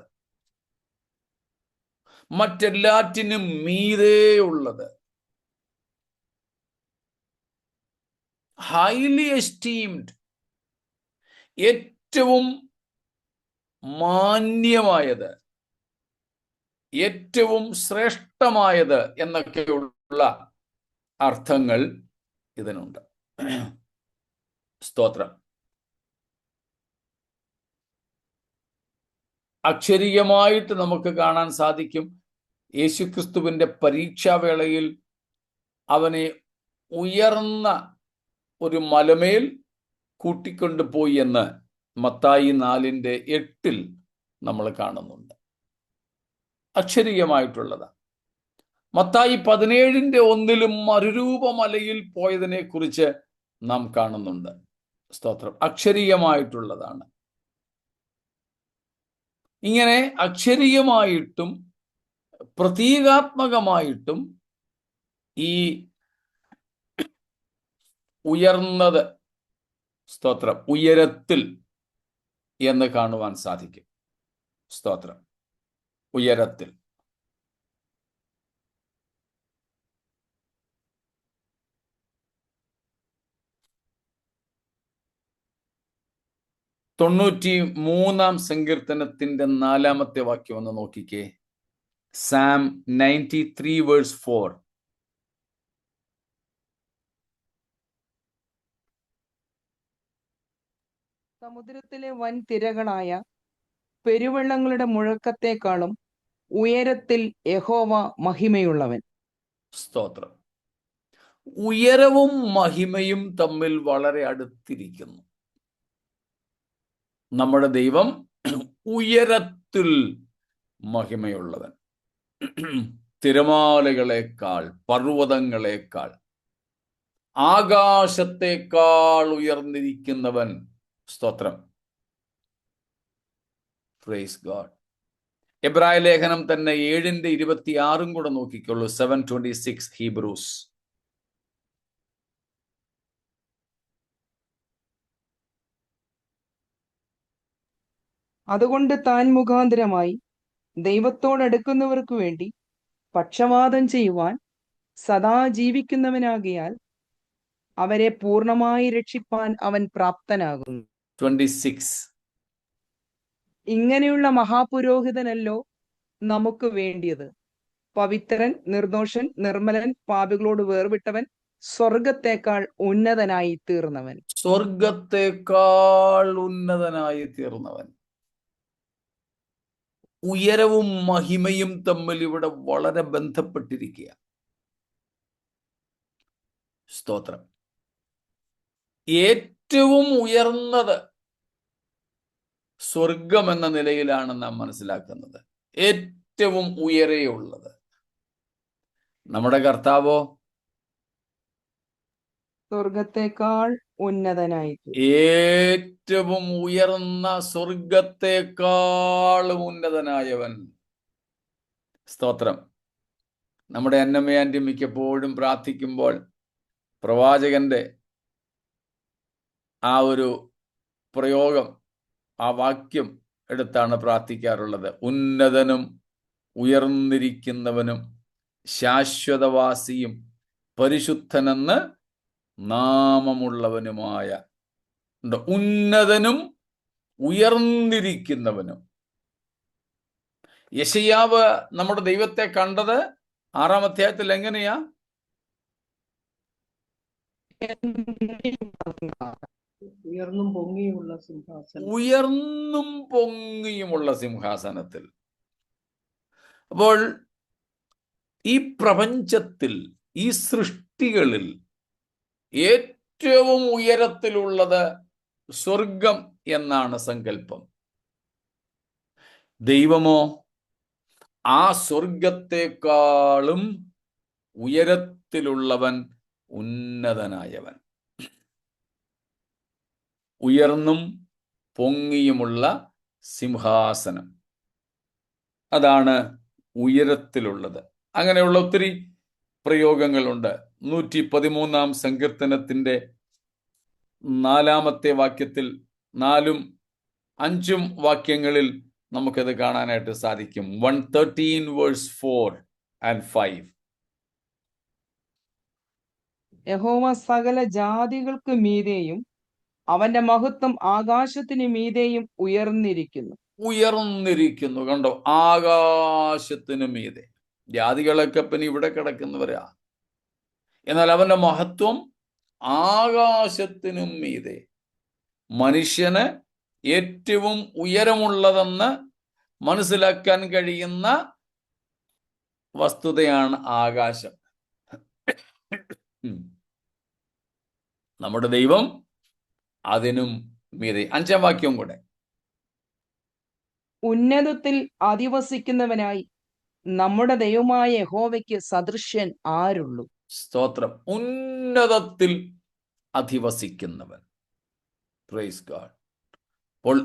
മറ്റെല്ലാറ്റിനും മീതെയുള്ളത്, ഹൈലി എസ്റ്റീംഡ്, ഏറ്റവും മാന്യമായത്, ഏറ്റവും ശ്രേഷ്ഠമായത് എന്നൊക്കെയുള്ള അർത്ഥങ്ങൾ ഇതിനുണ്ട്. സ്തോത്രം. അക്ഷരീയമായിട്ട് നമുക്ക് കാണാൻ സാധിക്കും, യേശുക്രിസ്തുവിന്റെ പരീക്ഷാവേളയിൽ അവനെ ഉയർന്ന ഒരു മലമേൽ കൂട്ടിക്കൊണ്ടുപോയി എന്ന് മത്തായി 4:8 നമ്മൾ കാണുന്നുണ്ട്. അക്ഷരീയമായിട്ടുള്ളതാണ്. മത്തായി 17:1 മറുരൂപമലയിൽ പോയതിനെ കുറിച്ച് നാം കാണുന്നുണ്ട്. സ്തോത്രം. അക്ഷരീയമായിട്ടുള്ളതാണ്. ഇങ്ങനെ അക്ഷരീയമായിട്ടും പ്രതീകാത്മകമായിട്ടും ഈ ഉയർന്നത്, സ്തോത്രം, ഉയരത്തിൽ എന്ന് കാണുവാൻ സാധിക്കും. സ്തോത്രം. ഉയരത്തിൽ. 93 സങ്കീർത്തനത്തിന്റെ 4 വാക്യം ഒന്ന് നോക്കിക്കേ. Psalm 93 verse 4. സമുദ്രത്തിലെ വൻ തിരകളായ പെരുവെള്ളങ്ങളുടെ മുഴക്കത്തെക്കാളും ഉയരത്തിൽ യഹോവ മഹിമയുള്ളവൻ. സ്തോത്രം. ഉയരവും മഹിമയും തമ്മിൽ വളരെ അടുത്തിരിക്കുന്നു. നമ്മുടെ ദൈവം ഉയരത്തിൽ മഹിമയുള്ളവൻ. തിരമാലകളെക്കാൾ, പർവ്വതങ്ങളെക്കാൾ, ആകാശത്തെക്കാൾ ഉയർന്നിരിക്കുന്നവൻ. സ്തോത്രം. Praise God. എബ്രായ ലേഖനം തന്നെ 7:26 കൂടെ നോക്കിക്കൊള്ളൂ. 7:26 ഹീബ്രൂസ്. അതുകൊണ്ട് താൻ മുഖാന്തരമായി ദൈവത്തോടടുക്കുന്നവർക്ക് വേണ്ടി പക്ഷവാദം ചെയ്യുവാൻ സദാ ജീവിക്കുന്നവനാകിയാൽ അവരെ പൂർണ്ണമായി രക്ഷിപ്പാൻ അവൻ പ്രാപ്തനാകുന്നു. 26. ഇങ്ങനെയുള്ള മഹാപുരോഹിതനല്ലോ നമുക്ക് വേണ്ടിയത്. പവിത്രൻ, നിർദോഷൻ, നിർമ്മലൻ, പാപികളോട് വേർവിട്ടവൻ, സ്വർഗത്തേക്കാൾ ഉന്നതനായി തീർന്നവൻ. സ്വർഗത്തേക്കാൾ ഉന്നതനായി തീർന്നവൻ. ഉയരവും മഹിമയും തമ്മിൽ ഇവിടെ വളരെ ബന്ധപ്പെട്ടിരിക്കുക. സ്തോത്രം. ഏറ്റവും ഉയർന്നത് സ്വർഗം എന്ന നിലയിലാണ് നാം മനസ്സിലാക്കുന്നത്. ഏറ്റവും ഉയരെയുള്ളത്. നമ്മുടെ കർത്താവോ സ്വർഗത്തേക്കാൾ ഉന്നതനായി. ഏറ്റവും ഉയർന്ന സ്വർഗത്തേക്കാളും ഉന്നതനായവൻ. സ്തോത്രം. നമ്മുടെ അന്നമ്മ ആന്റി മിക്കപ്പോഴും പ്രാർത്ഥിക്കുമ്പോൾ പ്രവാചകന്റെ ആ ഒരു പ്രയോഗം, ആ വാക്യം എടുത്താണ് പ്രാർത്ഥിക്കാറുള്ളത്. ഉന്നതനും ഉയർന്നിരിക്കുന്നവനും ശാശ്വതവാസിയും പരിശുദ്ധനെന്ന് നാമമുള്ളവനുമായ. ഉന്നതനും ഉയർന്നിരിക്കുന്നവനും. യെശയ്യാവ് നമ്മുടെ ദൈവത്തെ കണ്ടത് 6-ാം അധ്യായത്തിൽ എങ്ങനെയാ? ഉയർന്നും പൊങ്ങിയുമുള്ള സിംഹാസനം. ഉയർന്നും പൊങ്ങിയുമുള്ള സിംഹാസനത്തിൽ. അപ്പോൾ ഈ പ്രപഞ്ചത്തിൽ, ഈ സൃഷ്ടികളിൽ ഏറ്റവും ഉയരത്തിലുള്ളത് സ്വർഗം എന്നാണ് സങ്കല്പം. ദൈവമോ ആ സ്വർഗത്തെക്കാളും ഉയരത്തിലുള്ളവൻ, ഉന്നതനായവൻ. ഉയർന്നും പൊങ്ങിയുമുള്ള സിംഹാസനം, അതാണ് ഉയരത്തിലുള്ളത്. അങ്ങനെയുള്ള ഒത്തിരി പ്രയോഗങ്ങളുണ്ട്. 113-ാം സങ്കീർത്തനത്തിന്റെ 4-ാമത്തെ വാക്യത്തിൽ 4-ഉം 5-ഉം വാക്യങ്ങളിൽ നമുക്കത് കാണാനായിട്ട് സാധിക്കും. 113 വേഴ്സ് 4 and 5. യഹോവ സകല ജാതികൾക്ക് മീതെയും അവന്റെ മഹത്വം ആകാശത്തിന് മീതെയും ഉയർന്നിരിക്കുന്നു. ഉയർന്നിരിക്കുന്നു. കണ്ടോ? ആകാശത്തിന് മീതെ. ജാതികളൊക്കെ പിന്നെ ഇവിടെ കിടക്കുന്നവരാ. എന്നാൽ അവന്റെ മഹത്വം ആകാശത്തിനും മീതെ. മനുഷ്യന് ഏറ്റവും ഉയരമുള്ളതെന്ന് മനസ്സിലാക്കാൻ കഴിയുന്ന വസ്തുതയാണ് ആകാശം. നമ്മുടെ ദൈവം അതിനും മീതെ. 5-ാം വാക്യവും കൂടെ. ഉന്നതത്തിൽ അധിവസിക്കുന്നവനായി നമ്മുടെ ദൈവമായ യഹോവയ്ക്ക് സദൃശ്യൻ ആരുള്ളൂ? സ്തോത്രം. ഉന്നതത്തിൽ അധിവസിക്കുന്നവൻ. Praise God. അപ്പോൾ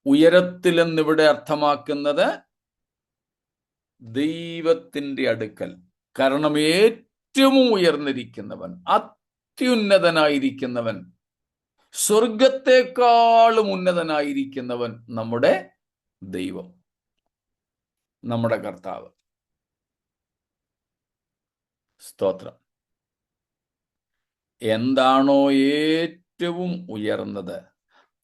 ഉയരത്തിൽ എന്നിവിടെ അർത്ഥമാക്കുന്നത് ദൈവത്തിന്റെ അടുക്കൽ. കാരണം ഏറ്റവും ഉയർന്നിരിക്കുന്നവൻ, അത്യുന്നതനായിരിക്കുന്നവൻ, സ്വർഗത്തെക്കാളും ഉന്നതനായിരിക്കുന്നവൻ നമ്മുടെ ദൈവം, നമ്മുടെ കർത്താവ്. സ്തോത്രം. എന്താണോ ഏറ്റവും ഉയർന്നത്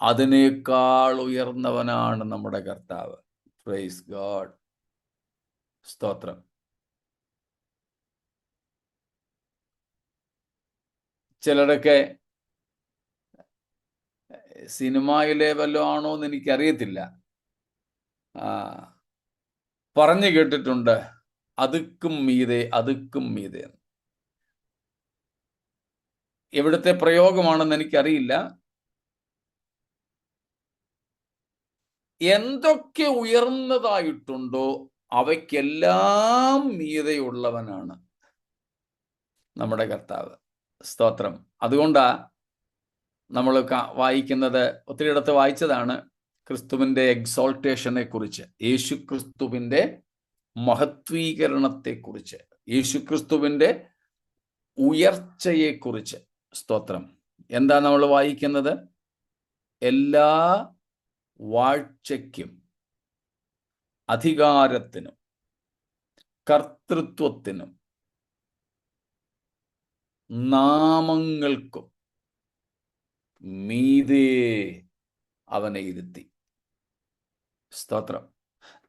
അതിനേക്കാൾ ഉയർന്നവനാണ് നമ്മുടെ കർത്താവ്. Price God. സ്തോത്രം. ചിലരൊക്കെ സിനിമയിലെ വല്ലതും ആണോ എന്ന് എനിക്കറിയത്തില്ല, പറഞ്ഞു കേട്ടിട്ടുണ്ട് അതുക്കും മീതെ അതുക്കും മീതെ. എവിടുത്തെ പ്രയോഗമാണെന്ന് എനിക്കറിയില്ല. എന്തൊക്കെ ഉയർന്നതായിട്ടുണ്ടോ അവയ്ക്കെല്ലാം മീതെയുള്ളവനാണ് നമ്മുടെ കർത്താവ്. സ്തോത്രം. അതുകൊണ്ടാ നമ്മൾ വായിക്കുന്നത്, ഒത്തിരിയിടത്ത് വായിച്ചതാണ്, ക്രിസ്തുവിന്റെ എക്സോൾട്ടേഷനെ കുറിച്ച്, യേശു ക്രിസ്തുവിന്റെ മഹത്വീകരണത്തെക്കുറിച്ച്, യേശു ക്രിസ്തുവിന്റെ ഉയർച്ചയെക്കുറിച്ച്. സ്തോത്രം. എന്താ നമ്മൾ വായിക്കുന്നത്? എല്ലാ വാഴ്ചയ്ക്കും അധികാരത്തിനും കർത്തൃത്വത്തിനും നാമങ്ങൾക്കും മീതെ അവനെ ഇരുത്തി. സ്തോത്രം.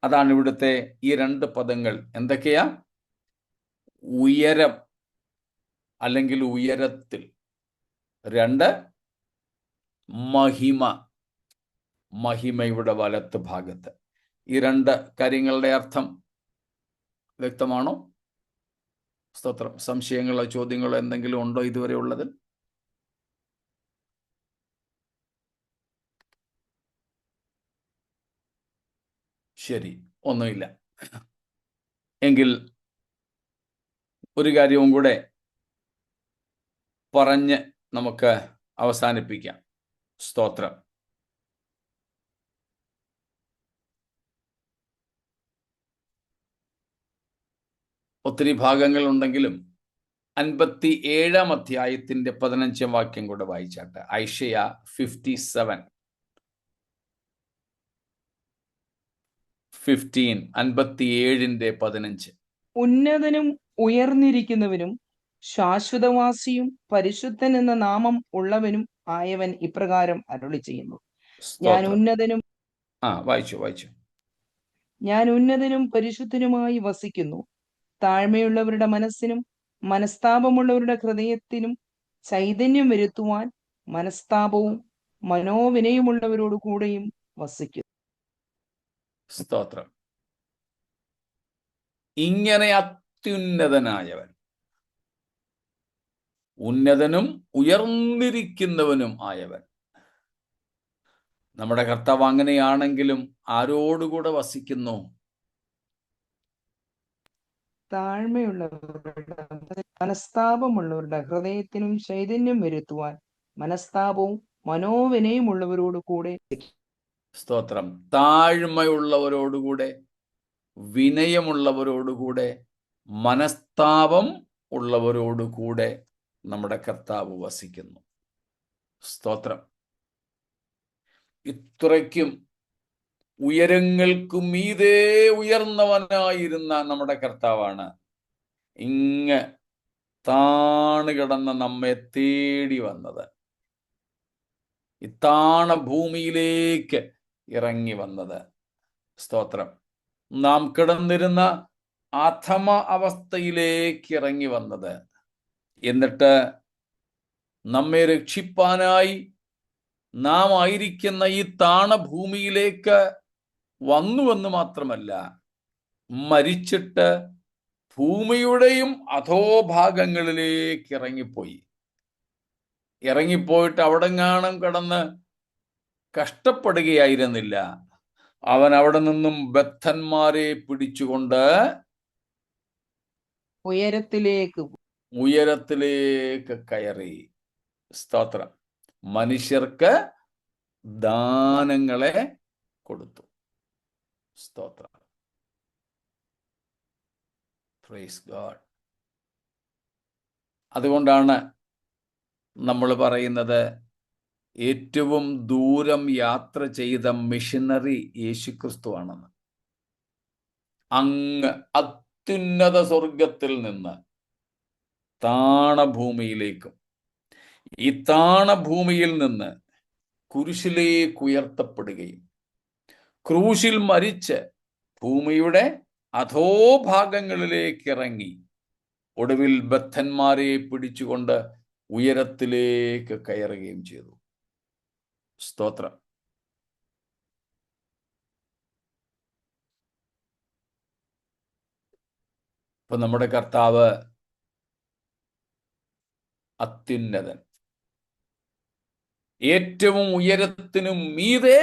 അതാണ് ഇവിടുത്തെ ഈ രണ്ട് പദങ്ങൾ. എന്തൊക്കെയാ? ഉയരം അല്ലെങ്കിൽ ഉയരത്തിൽ. രണ്ട്, മഹിമ, മഹിമയുടെ വലത്ത് ഭാഗത്ത്. ഈ രണ്ട് കാര്യങ്ങളുടെ അർത്ഥം വ്യക്തമാണോ? സ്തോത്രം. സംശയങ്ങളോ ചോദ്യങ്ങളോ എന്തെങ്കിലും ഉണ്ടോ ഇതുവരെ ഉള്ളത്? ശരി, ഒന്നുമില്ല. എങ്കിൽ ഒരു കാര്യവും കൂടെ പറഞ്ഞ് നമുക്ക് അവസാനിപ്പിക്കാം. സ്തോത്രം. ഒത്തിരി ഭാഗങ്ങൾ ഉണ്ടെങ്കിലും 57 അധ്യായത്തിന്റെ 15 വാക്യം കൂടെ വായിച്ചാട്ടെ. ഐശയ 57:15. 57:15. ഉന്നതനും ഉയർന്നിരിക്കുന്നവനും ശാശ്വതവാസിയും പരിശുദ്ധൻ എന്ന നാമം ഉള്ളവനും ആയവൻ ഇപ്രകാരം അരുളി ചെയ്യുന്നു. ഞാൻ ഉന്നതനും പരിശുദ്ധനുമായി വസിക്കുന്നു. താഴ്മയുള്ളവരുടെ മനസ്സിനും മനസ്താപമുള്ളവരുടെ ഹൃദയത്തിനും ചൈതന്യം വരുത്തുവാൻ മനസ്താപവും മനോവിനയമുള്ളവരോട് കൂടെയും വസിക്കുന്നു. സ്തോത്രം. ഇങ്ങനെ അത്യുന്നതനായവൻ, ഉന്നതനും ഉയർന്നിരിക്കുന്നവനും ആയവൻ നമ്മുടെ കർത്താവ് അങ്ങനെയാണെങ്കിലും ആരോടുകൂടെ വസിക്കുന്നു? താഴ്മയുള്ളവരുടെ മനസ്താപമുള്ളവരുടെ ഹൃദയത്തിനും ചൈതന്യം വരുത്തുവാൻ മനസ്താപവും മനോവിനയമുള്ളവരോട് കൂടെ. സ്തോത്രം. താഴ്മയുള്ളവരോടുകൂടെ, വിനയമുള്ളവരോടുകൂടെ, മനസ്താപം ഉള്ളവരോടുകൂടെ നമ്മുടെ കർത്താവ് വസിക്കുന്നു. സ്തോത്രം. ഇത്രയ്ക്കും ഉയരങ്ങൾക്കും മീതെ ഉയർന്നവനായിരുന്ന നമ്മുടെ കർത്താവാണ് ഇങ്ങ് താണു കിടന്ന നമ്മെ തേടി വന്നത്, ഈ താണ ഭൂമിയിലേക്ക് ഇറങ്ങി വന്നത്. സ്തോത്രം. നാം കിടന്നിരുന്ന അധമ അവസ്ഥയിലേക്ക് ഇറങ്ങി വന്നത്, എന്നിട്ട് നമ്മെ രക്ഷിപ്പാനായി നാം ആയിരിക്കുന്ന ഈ താണഭൂമിയിലേക്ക് വന്നുവെന്ന് മാത്രമല്ല, മരിച്ചിട്ട് ഭൂമിയുടെയും അധോഭാഗങ്ങളിലേക്ക് ഇറങ്ങിപ്പോയിട്ട് അവിടെങ്ങാനും കിടന്ന് കഷ്ടപ്പെടുകയായിരുന്നില്ല. അവൻ അവിടെ നിന്നും ബദ്ധന്മാരെ പിടിച്ചുകൊണ്ട് ഉയരത്തിലേക്ക് കയറി. സ്തോത്രം. മനുഷ്യർക്ക് ദാനങ്ങളെ കൊടുത്തു. സ്തോത്രം. Praise God. അതുകൊണ്ടാണ് നമ്മൾ പറയുന്നത്, ഏറ്റവും ദൂരം യാത്ര ചെയ്ത മിഷനറി യേശുക്രിസ്തു ആണെന്ന്. അങ്ങ് അത്യുന്നത സ്വർഗത്തിൽ നിന്ന് താണഭൂമിയിലേക്കും ഈ താണ ഭൂമിയിൽ നിന്ന് കുരിശിലേക്ക് ഉയർത്തപ്പെടുകയും ക്രൂശിൽ മരിച്ച് ഭൂമിയുടെ അധോഭാഗങ്ങളിലേക്ക് ഇറങ്ങി ഒടുവിൽ ബദ്ധന്മാരെ പിടിച്ചുകൊണ്ട് ഉയരത്തിലേക്ക് കയറുകയും ചെയ്തു. സ്തോത്രം. ഇപ്പൊ നമ്മുടെ കർത്താവ് അത്യുന്നതൻ, ഏറ്റവും ഉയരത്തിനും മീതെ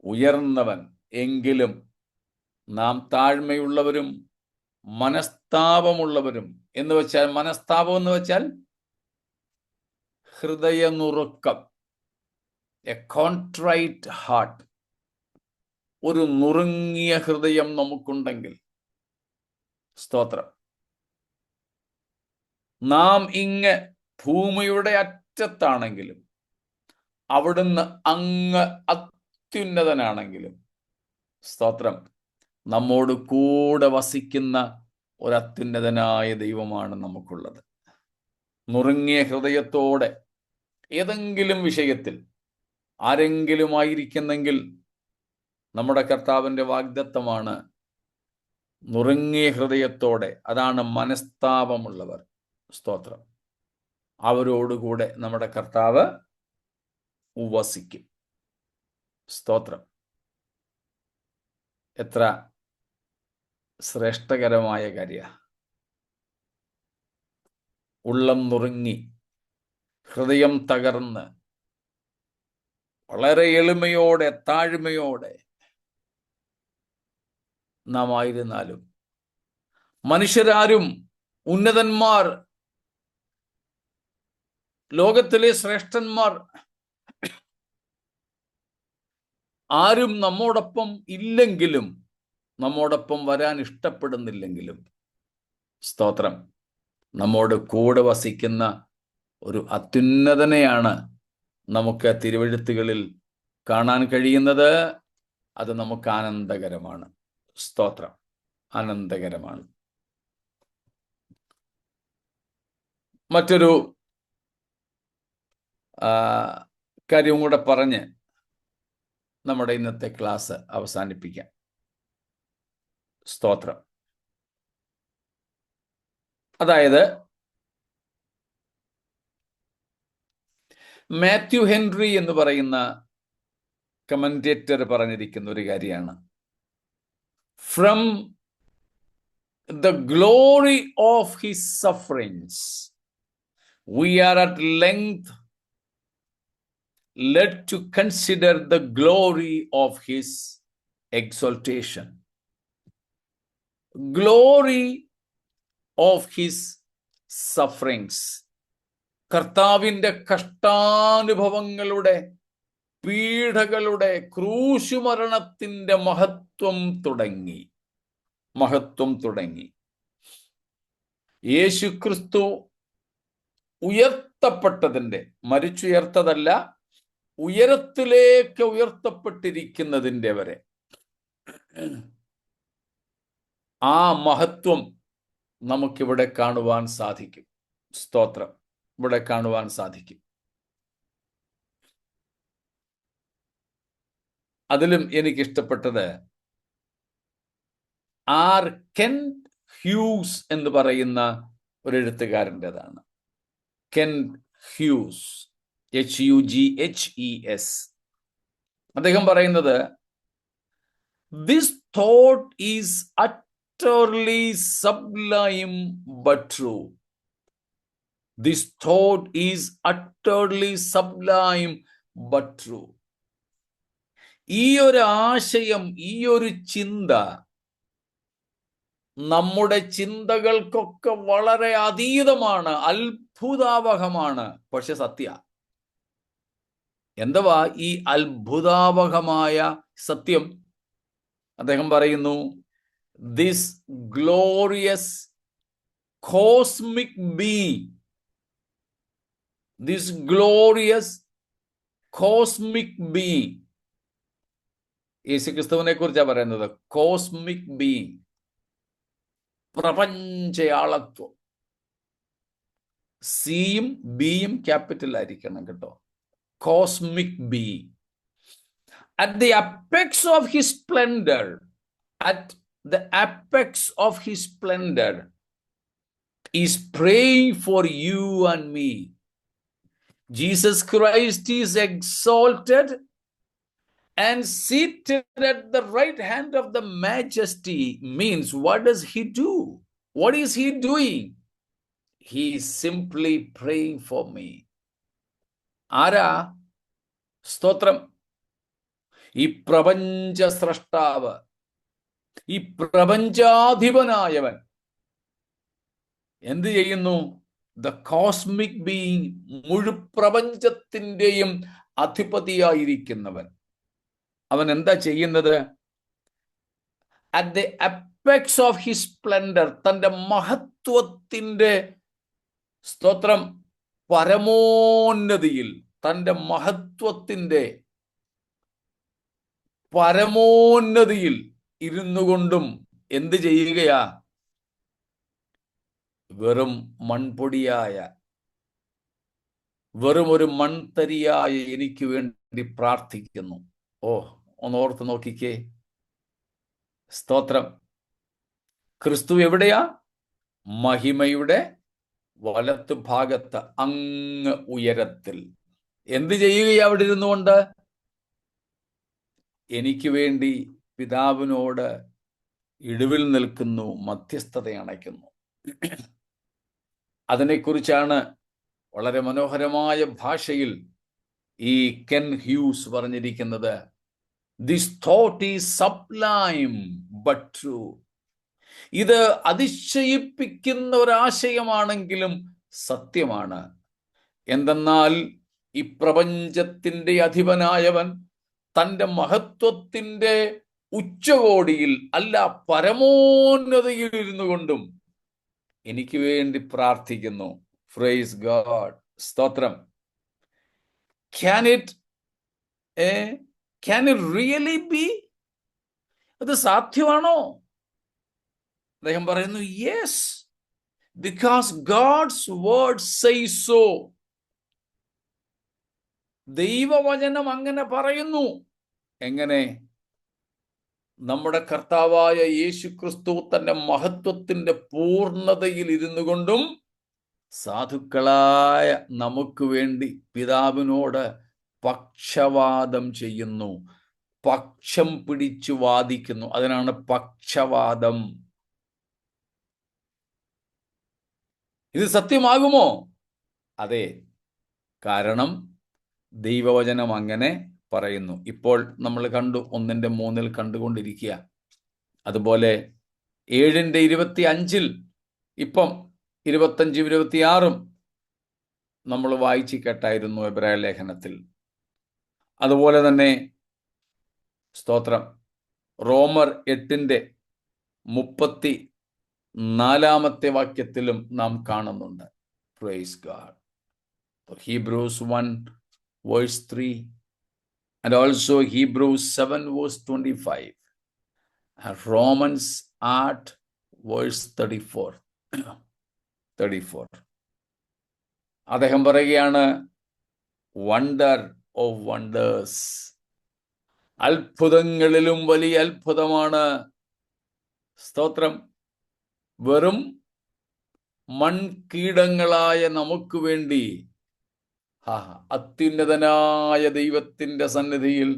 ഉയർന്നവൻ. എങ്കിലും നാം താഴ്മയുള്ളവരും മനസ്താപമുള്ളവരും എന്ന് വെച്ചാൽ, മനസ്താപം എന്ന് വെച്ചാൽ ഹൃദയനുറുക്കം, എ കോൺട്രൈറ്റ് ഹാർട്ട്. ഒരു നുറുങ്ങിയ ഹൃദയം നമുക്കുണ്ടെങ്കിൽ, സ്തോത്രം, നാം ഇങ്ങ് ഭൂമിയുടെ അറ്റത്താണെങ്കിലും അവിടുന്ന് അങ്ങ് അത്യുന്നതനാണെങ്കിലും, സ്തോത്രം, നമ്മോട് കൂടെ വസിക്കുന്ന ഒരു അത്യുന്നതനായ ദൈവമാണ് നമുക്കുള്ളത്. നുറുങ്ങിയ ഹൃദയത്തോടെ ഏതെങ്കിലും വിഷയത്തിൽ ആരെങ്കിലും ആയിരിക്കുന്നെങ്കിൽ നമ്മുടെ കർത്താവിൻ്റെ വാഗ്ദത്തമാണ് നുറുങ്ങിയ ഹൃദയത്തോടെ, അതാണ് മനസ്താപമുള്ളവർ, സ്തോത്രം, അവരോടുകൂടെ നമ്മുടെ കർത്താവ് വസിക്കും. സ്തോത്രം. എത്ര ശ്രേഷ്ഠകരമായ കാര്യ! ഉള്ളം നുറുങ്ങി ഹൃദയം തകർന്ന് വളരെ എളിമയോടെ താഴ്മയോടെ നാം ആയിരുന്നാലും, മനുഷ്യരാരും ഉന്നതന്മാർ, ലോകത്തിലെ ശ്രേഷ്ഠന്മാർ ആരും നമ്മോടൊപ്പം ഇല്ലെങ്കിലും, നമ്മോടൊപ്പം വരാൻ ഇഷ്ടപ്പെടുന്നില്ലെങ്കിലും, സ്തോത്രം, നമ്മോട് കൂടെ വസിക്കുന്ന ഒരു അത്യുന്നതനെയാണ് നമുക്ക് തിരുവെഴുത്തുകളിൽ കാണാൻ കഴിയുന്നത്. അത് നമുക്ക് ആനന്ദകരമാണ്. സ്തോത്രം, ആനന്ദകരമാണ്. മറ്റൊരു കാര്യം കൂടെ പറഞ്ഞ് നമ്മുടെ ഇന്നത്തെ ക്ലാസ് അവസാനിപ്പിക്കാം. സ്തോത്രം. അതായത് മാത്യു ഹെൻറി എന്ന് പറയുന്ന കമന്റേറ്റർ പറഞ്ഞിരിക്കുന്ന ഒരു കാര്യമാണ്, from the glory of his sufferings we are at length led to consider the glory of his exaltation. Glory of his sufferings. കർത്താവിൻ്റെ കഷ്ടാനുഭവങ്ങളുടെ, പീഡകളുടെ, ക്രൂശുമരണത്തിൻ്റെ മഹത്വം തുടങ്ങി. യേശുക്രിസ്തു ഉയർത്തപ്പെട്ടതിൻ്റെ, മരിച്ചുയർത്തതല്ല, ഉയരത്തിലേക്ക് ഉയർത്തപ്പെട്ടിരിക്കുന്നതിൻ്റെ വരെ ആ മഹത്വം നമുക്കിവിടെ കാണുവാൻ സാധിക്കും. സ്തോത്രം, ഇവിടെ കാണുവാൻ സാധിക്കും. അതിലും എനിക്കിഷ്ടപ്പെട്ടത് ആർ കെന്റ് ഹ്യൂസ് എന്ന് പറയുന്ന ഒരു എഴുത്തുകാരൻ്റെതാണ്. Kent Hughes, HUGHES. അദ്ദേഹം പറയുന്നത്, this thought is utterly sublime but true. This thought is utterly sublime but true. ഈ ഒരു ആശയം, ഈ ഒരു ചിന്ത നമ്മുടെ ചിന്തകൾക്കൊക്കെ വളരെ അതീതമാണ്, അത്ഭുതാവഹമാണ്. പക്ഷെ സത്യ എന്തുവാ ഈ അത്ഭുതാവഹമായ സത്യം? അദ്ദേഹം പറയുന്നു, this glorious cosmic being, this glorious cosmic being, യേശുക്രിസ്തുവിനെ കുറിച്ചാണ് പറയുന്നത്. കോസ്മിക് ബീയിങ്, പ്രപഞ്ചയാളത്വം, സിയും ബിയും ക്യാപിറ്റൽ ആയിരിക്കണം കേട്ടോ. Cosmic being. At the apex of his splendor, at the apex of his splendor, is praying for you and me. Jesus Christ is exalted and seated at the right hand of the majesty. Means, what does he do? What is he doing? He is simply praying for me. ആരാ? സ്തോത്രം. ഈ പ്രപഞ്ച സ്രഷ്ടാവ്, ഈ പ്രപഞ്ചാധിപനായവൻ എന്ത് ചെയ്യുന്നു? The cosmic being, മുഴുപ്രപഞ്ചത്തിന്റെയും അധിപതിയായിരിക്കുന്നവൻ. അവൻ എന്താ ചെയ്യുന്നത്? At the apex of his splendour, തന്റെ മഹത്വത്തിന്റെ, സ്തോത്രം, പരമോന്നതിയിൽ, തന്റെ മഹത്വത്തിന്റെ പരമോന്നതിയിൽ ഇരുന്നു കൊണ്ടും എന്ത് ചെയ്യുകയാ? വെറും മൺപൊടിയായ, വെറും ഒരു മൺതരിയായ എനിക്ക് വേണ്ടി പ്രാർത്ഥിക്കുന്നു. ഓ, ഒന്ന് ഓർത്ത് നോക്കിക്കേ. സ്തോത്രം. ക്രിസ്തു എവിടെയാ? മഹിമയുടെ വലത്ത് ഭാഗത്ത്, അങ്ങ് ഉയരത്തിൽ. എന്ത് ചെയ്യുകയാ അവിടെ ഇരുന്നുകൊണ്ട്? എനിക്ക് വേണ്ടി പിതാവിനോട് ഇടിവിൽ നിൽക്കുന്നു, മധ്യസ്ഥത അണയ്ക്കുന്നു. അതിനെക്കുറിച്ചാണ് വളരെ മനോഹരമായ ഭാഷയിൽ ഈ കെൻ ഹ്യൂസ് പറഞ്ഞിരിക്കുന്നത്. This thought is sublime but true. ഇത് അതിശയിപ്പിക്കുന്ന ഒരാശയമാണെങ്കിലും സത്യമാണ്. എന്തെന്നാൽ ഈ പ്രപഞ്ചത്തിന്റെ അധിപനായവൻ തന്റെ മഹത്വത്തിന്റെ ഉച്ചകോടിയിൽ, അല്ല പരമോന്നതയിൽ ഇരുന്നു കൊണ്ടും എനിക്ക് വേണ്ടി പ്രാർത്ഥിക്കുന്നു. Praise God. സ്തോത്രം. Can it really be? അത് സാധ്യമാണോ? അദ്ദേഹം പറയുന്നു, yes, because God's word says so. ദൈവവചനം അങ്ങനെ പറയുന്നു. എങ്ങനെ? നമ്മുടെ കർത്താവായ യേശു ക്രിസ്തു തന്റെ മഹത്വത്തിന്റെ പൂർണ്ണതയിൽ ഇരുന്നു കൊണ്ടും സാധുക്കളായ നമുക്ക് വേണ്ടി പിതാവിനോട് പക്ഷവാദം ചെയ്യുന്നു, പക്ഷം പിടിച്ചു വാദിക്കുന്നു. അതിനാണ് പക്ഷവാദം. ഇത് സത്യമാകുമോ? അതെ, കാരണം ദൈവവചനം അങ്ങനെ പറയുന്നു. ഇപ്പോൾ നമ്മൾ കണ്ടു, 1:3 കണ്ടുകൊണ്ടിരിക്കുക. അതുപോലെ 7:25 ഇപ്പം 25-26 നമ്മൾ വായിച്ചു കേട്ടായിരുന്നു എബ്രായ ലേഖനത്തിൽ. അതുപോലെ തന്നെ സ്തോത്രം, റോമർ 8:34 വാക്യത്തിലും നാം കാണുന്നുണ്ട്. Praise God. Hebrews 1:3 and also Hebrews 7:25 and Romans 8:34. അദ്ദേഹം പറയുകയാണ്, വണ്ടർ ഓഫ് വണ്ടേഴ്സ്, അത്ഭുതങ്ങളിലും വലിയ അത്ഭുതമാണ്. സ്തോത്രം. വെറും മൺകീടങ്ങളായ നമുക്ക് വേണ്ടി അത്യുന്നതനായ ദൈവത്തിന്റെ സന്നിധിയിൽ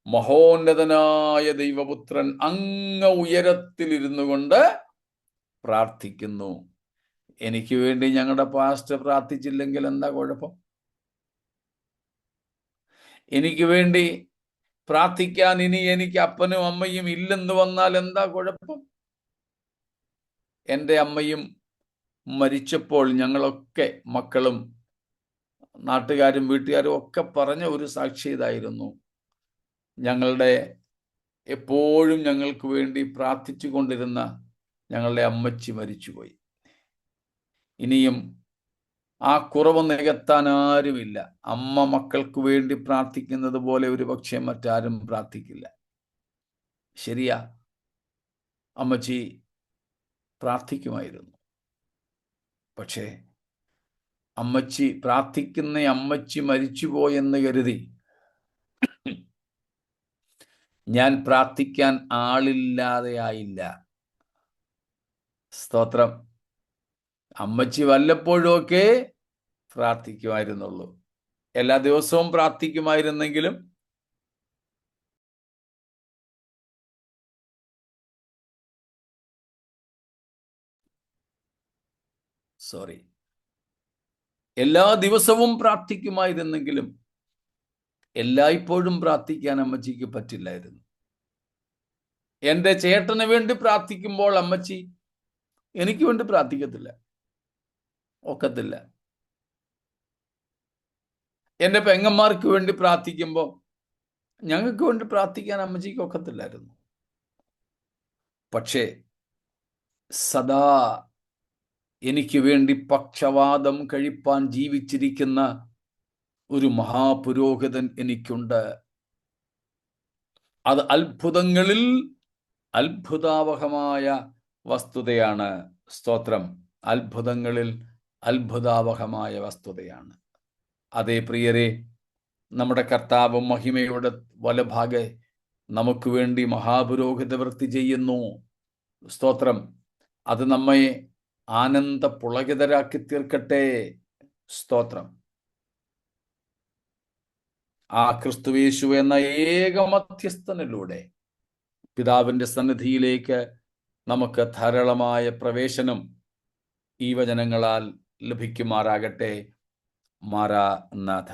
മഹോന്നതനായ ദൈവപുത്രൻ അങ്ങ് ഉയരത്തിലിരുന്നു കൊണ്ട് പ്രാർത്ഥിക്കുന്നു. എനിക്ക് വേണ്ടി ഞങ്ങളുടെ പാസ്റ്റർ പ്രാർത്ഥിച്ചില്ലെങ്കിൽ എന്താ കുഴപ്പം? എനിക്ക് വേണ്ടി പ്രാർത്ഥിക്കാൻ ഇനി എനിക്ക് അപ്പനും അമ്മയും ഇല്ലെന്ന് വന്നാൽ എന്താ കുഴപ്പം? എൻ്റെ അമ്മയും മരിച്ചപ്പോൾ ഞങ്ങളൊക്കെ, മക്കളും നാട്ടുകാരും വീട്ടുകാരും ഒക്കെ പറഞ്ഞ ഒരു സാക്ഷി ഇതായിരുന്നു. ഞങ്ങളുടെ എപ്പോഴും ഞങ്ങൾക്ക് വേണ്ടി പ്രാർത്ഥിച്ചു കൊണ്ടിരുന്ന ഞങ്ങളുടെ അമ്മച്ചി മരിച്ചുപോയി. ഇനിയും ആ കുറവ് നികത്താൻ ആരുമില്ല. അമ്മ മക്കൾക്ക് വേണ്ടി പ്രാർത്ഥിക്കുന്നത് പോലെ ഒരു പക്ഷേ മറ്റാരും പ്രാർത്ഥിക്കില്ല. ശരിയാ, അമ്മച്ചി പ്രാർത്ഥിക്കുമായിരുന്നു. പക്ഷേ പ്രാർത്ഥിക്കുന്ന അമ്മച്ചി മരിച്ചുപോയെന്ന് കരുതി ഞാൻ പ്രാർത്ഥിക്കാൻ ആളില്ലാതെ ആയില്ല. സ്തോത്രം. അമ്മച്ചി വല്ലപ്പോഴുമൊക്കെ പ്രാർത്ഥിക്കുമായിരുന്നുള്ളൂ. എല്ലാ ദിവസവും പ്രാർത്ഥിക്കുമായിരുന്നെങ്കിലും എല്ലാ ദിവസവും പ്രാർത്ഥിക്കുമായിരുന്നെങ്കിലും എല്ലായ്പ്പോഴും പ്രാർത്ഥിക്കാൻ അമ്മച്ചിക്ക് പറ്റില്ലായിരുന്നു. എൻ്റെ ചേട്ടന് വേണ്ടി പ്രാർത്ഥിക്കുമ്പോൾ അമ്മച്ചി എനിക്ക് വേണ്ടി പ്രാർത്ഥിക്കത്തില്ല, ഒക്കത്തില്ല. എൻ്റെ പെങ്ങന്മാർക്ക് വേണ്ടി പ്രാർത്ഥിക്കുമ്പോൾ ഞങ്ങൾക്ക് വേണ്ടി പ്രാർത്ഥിക്കാൻ അമ്മച്ചിക്ക് ഒക്കത്തില്ലായിരുന്നു. പക്ഷേ സദാ എനിക്ക് വേണ്ടി പക്ഷവാതം കഴിപ്പാൻ ജീവിച്ചിരിക്കുന്ന ഒരു മഹാപുരോഹിതൻ എനിക്കുണ്ട്. അത് അത്ഭുതങ്ങളിൽ അത്ഭുതാവഹമായ വസ്തുതയാണ്. സ്തോത്രം. അത്ഭുതങ്ങളിൽ അത്ഭുതാവഹമായ വസ്തുതയാണ്. അതേ പ്രിയരെ, നമ്മുടെ കർത്താവ് മഹിമയുടെ വലഭാഗെ നമുക്ക് വേണ്ടി മഹാപുരോഹിത വൃത്തി ചെയ്യുന്നു. സ്തോത്രം. അത് നമ്മെ ആനന്ദ പുളകിതരാക്കി തീർക്കട്ടെ. സ്തോത്രം. ആ ക്രിസ്തുയേശു എന്ന ഏക മധ്യസ്ഥനിലൂടെ പിതാവിന്റെ സന്നിധിയിലേക്ക് നമുക്ക് ധാരാളമായ പ്രവേശനം ഈ വചനങ്ങളാൽ ലഭിക്കുമാറാകട്ടെ. മാറാനാഥ.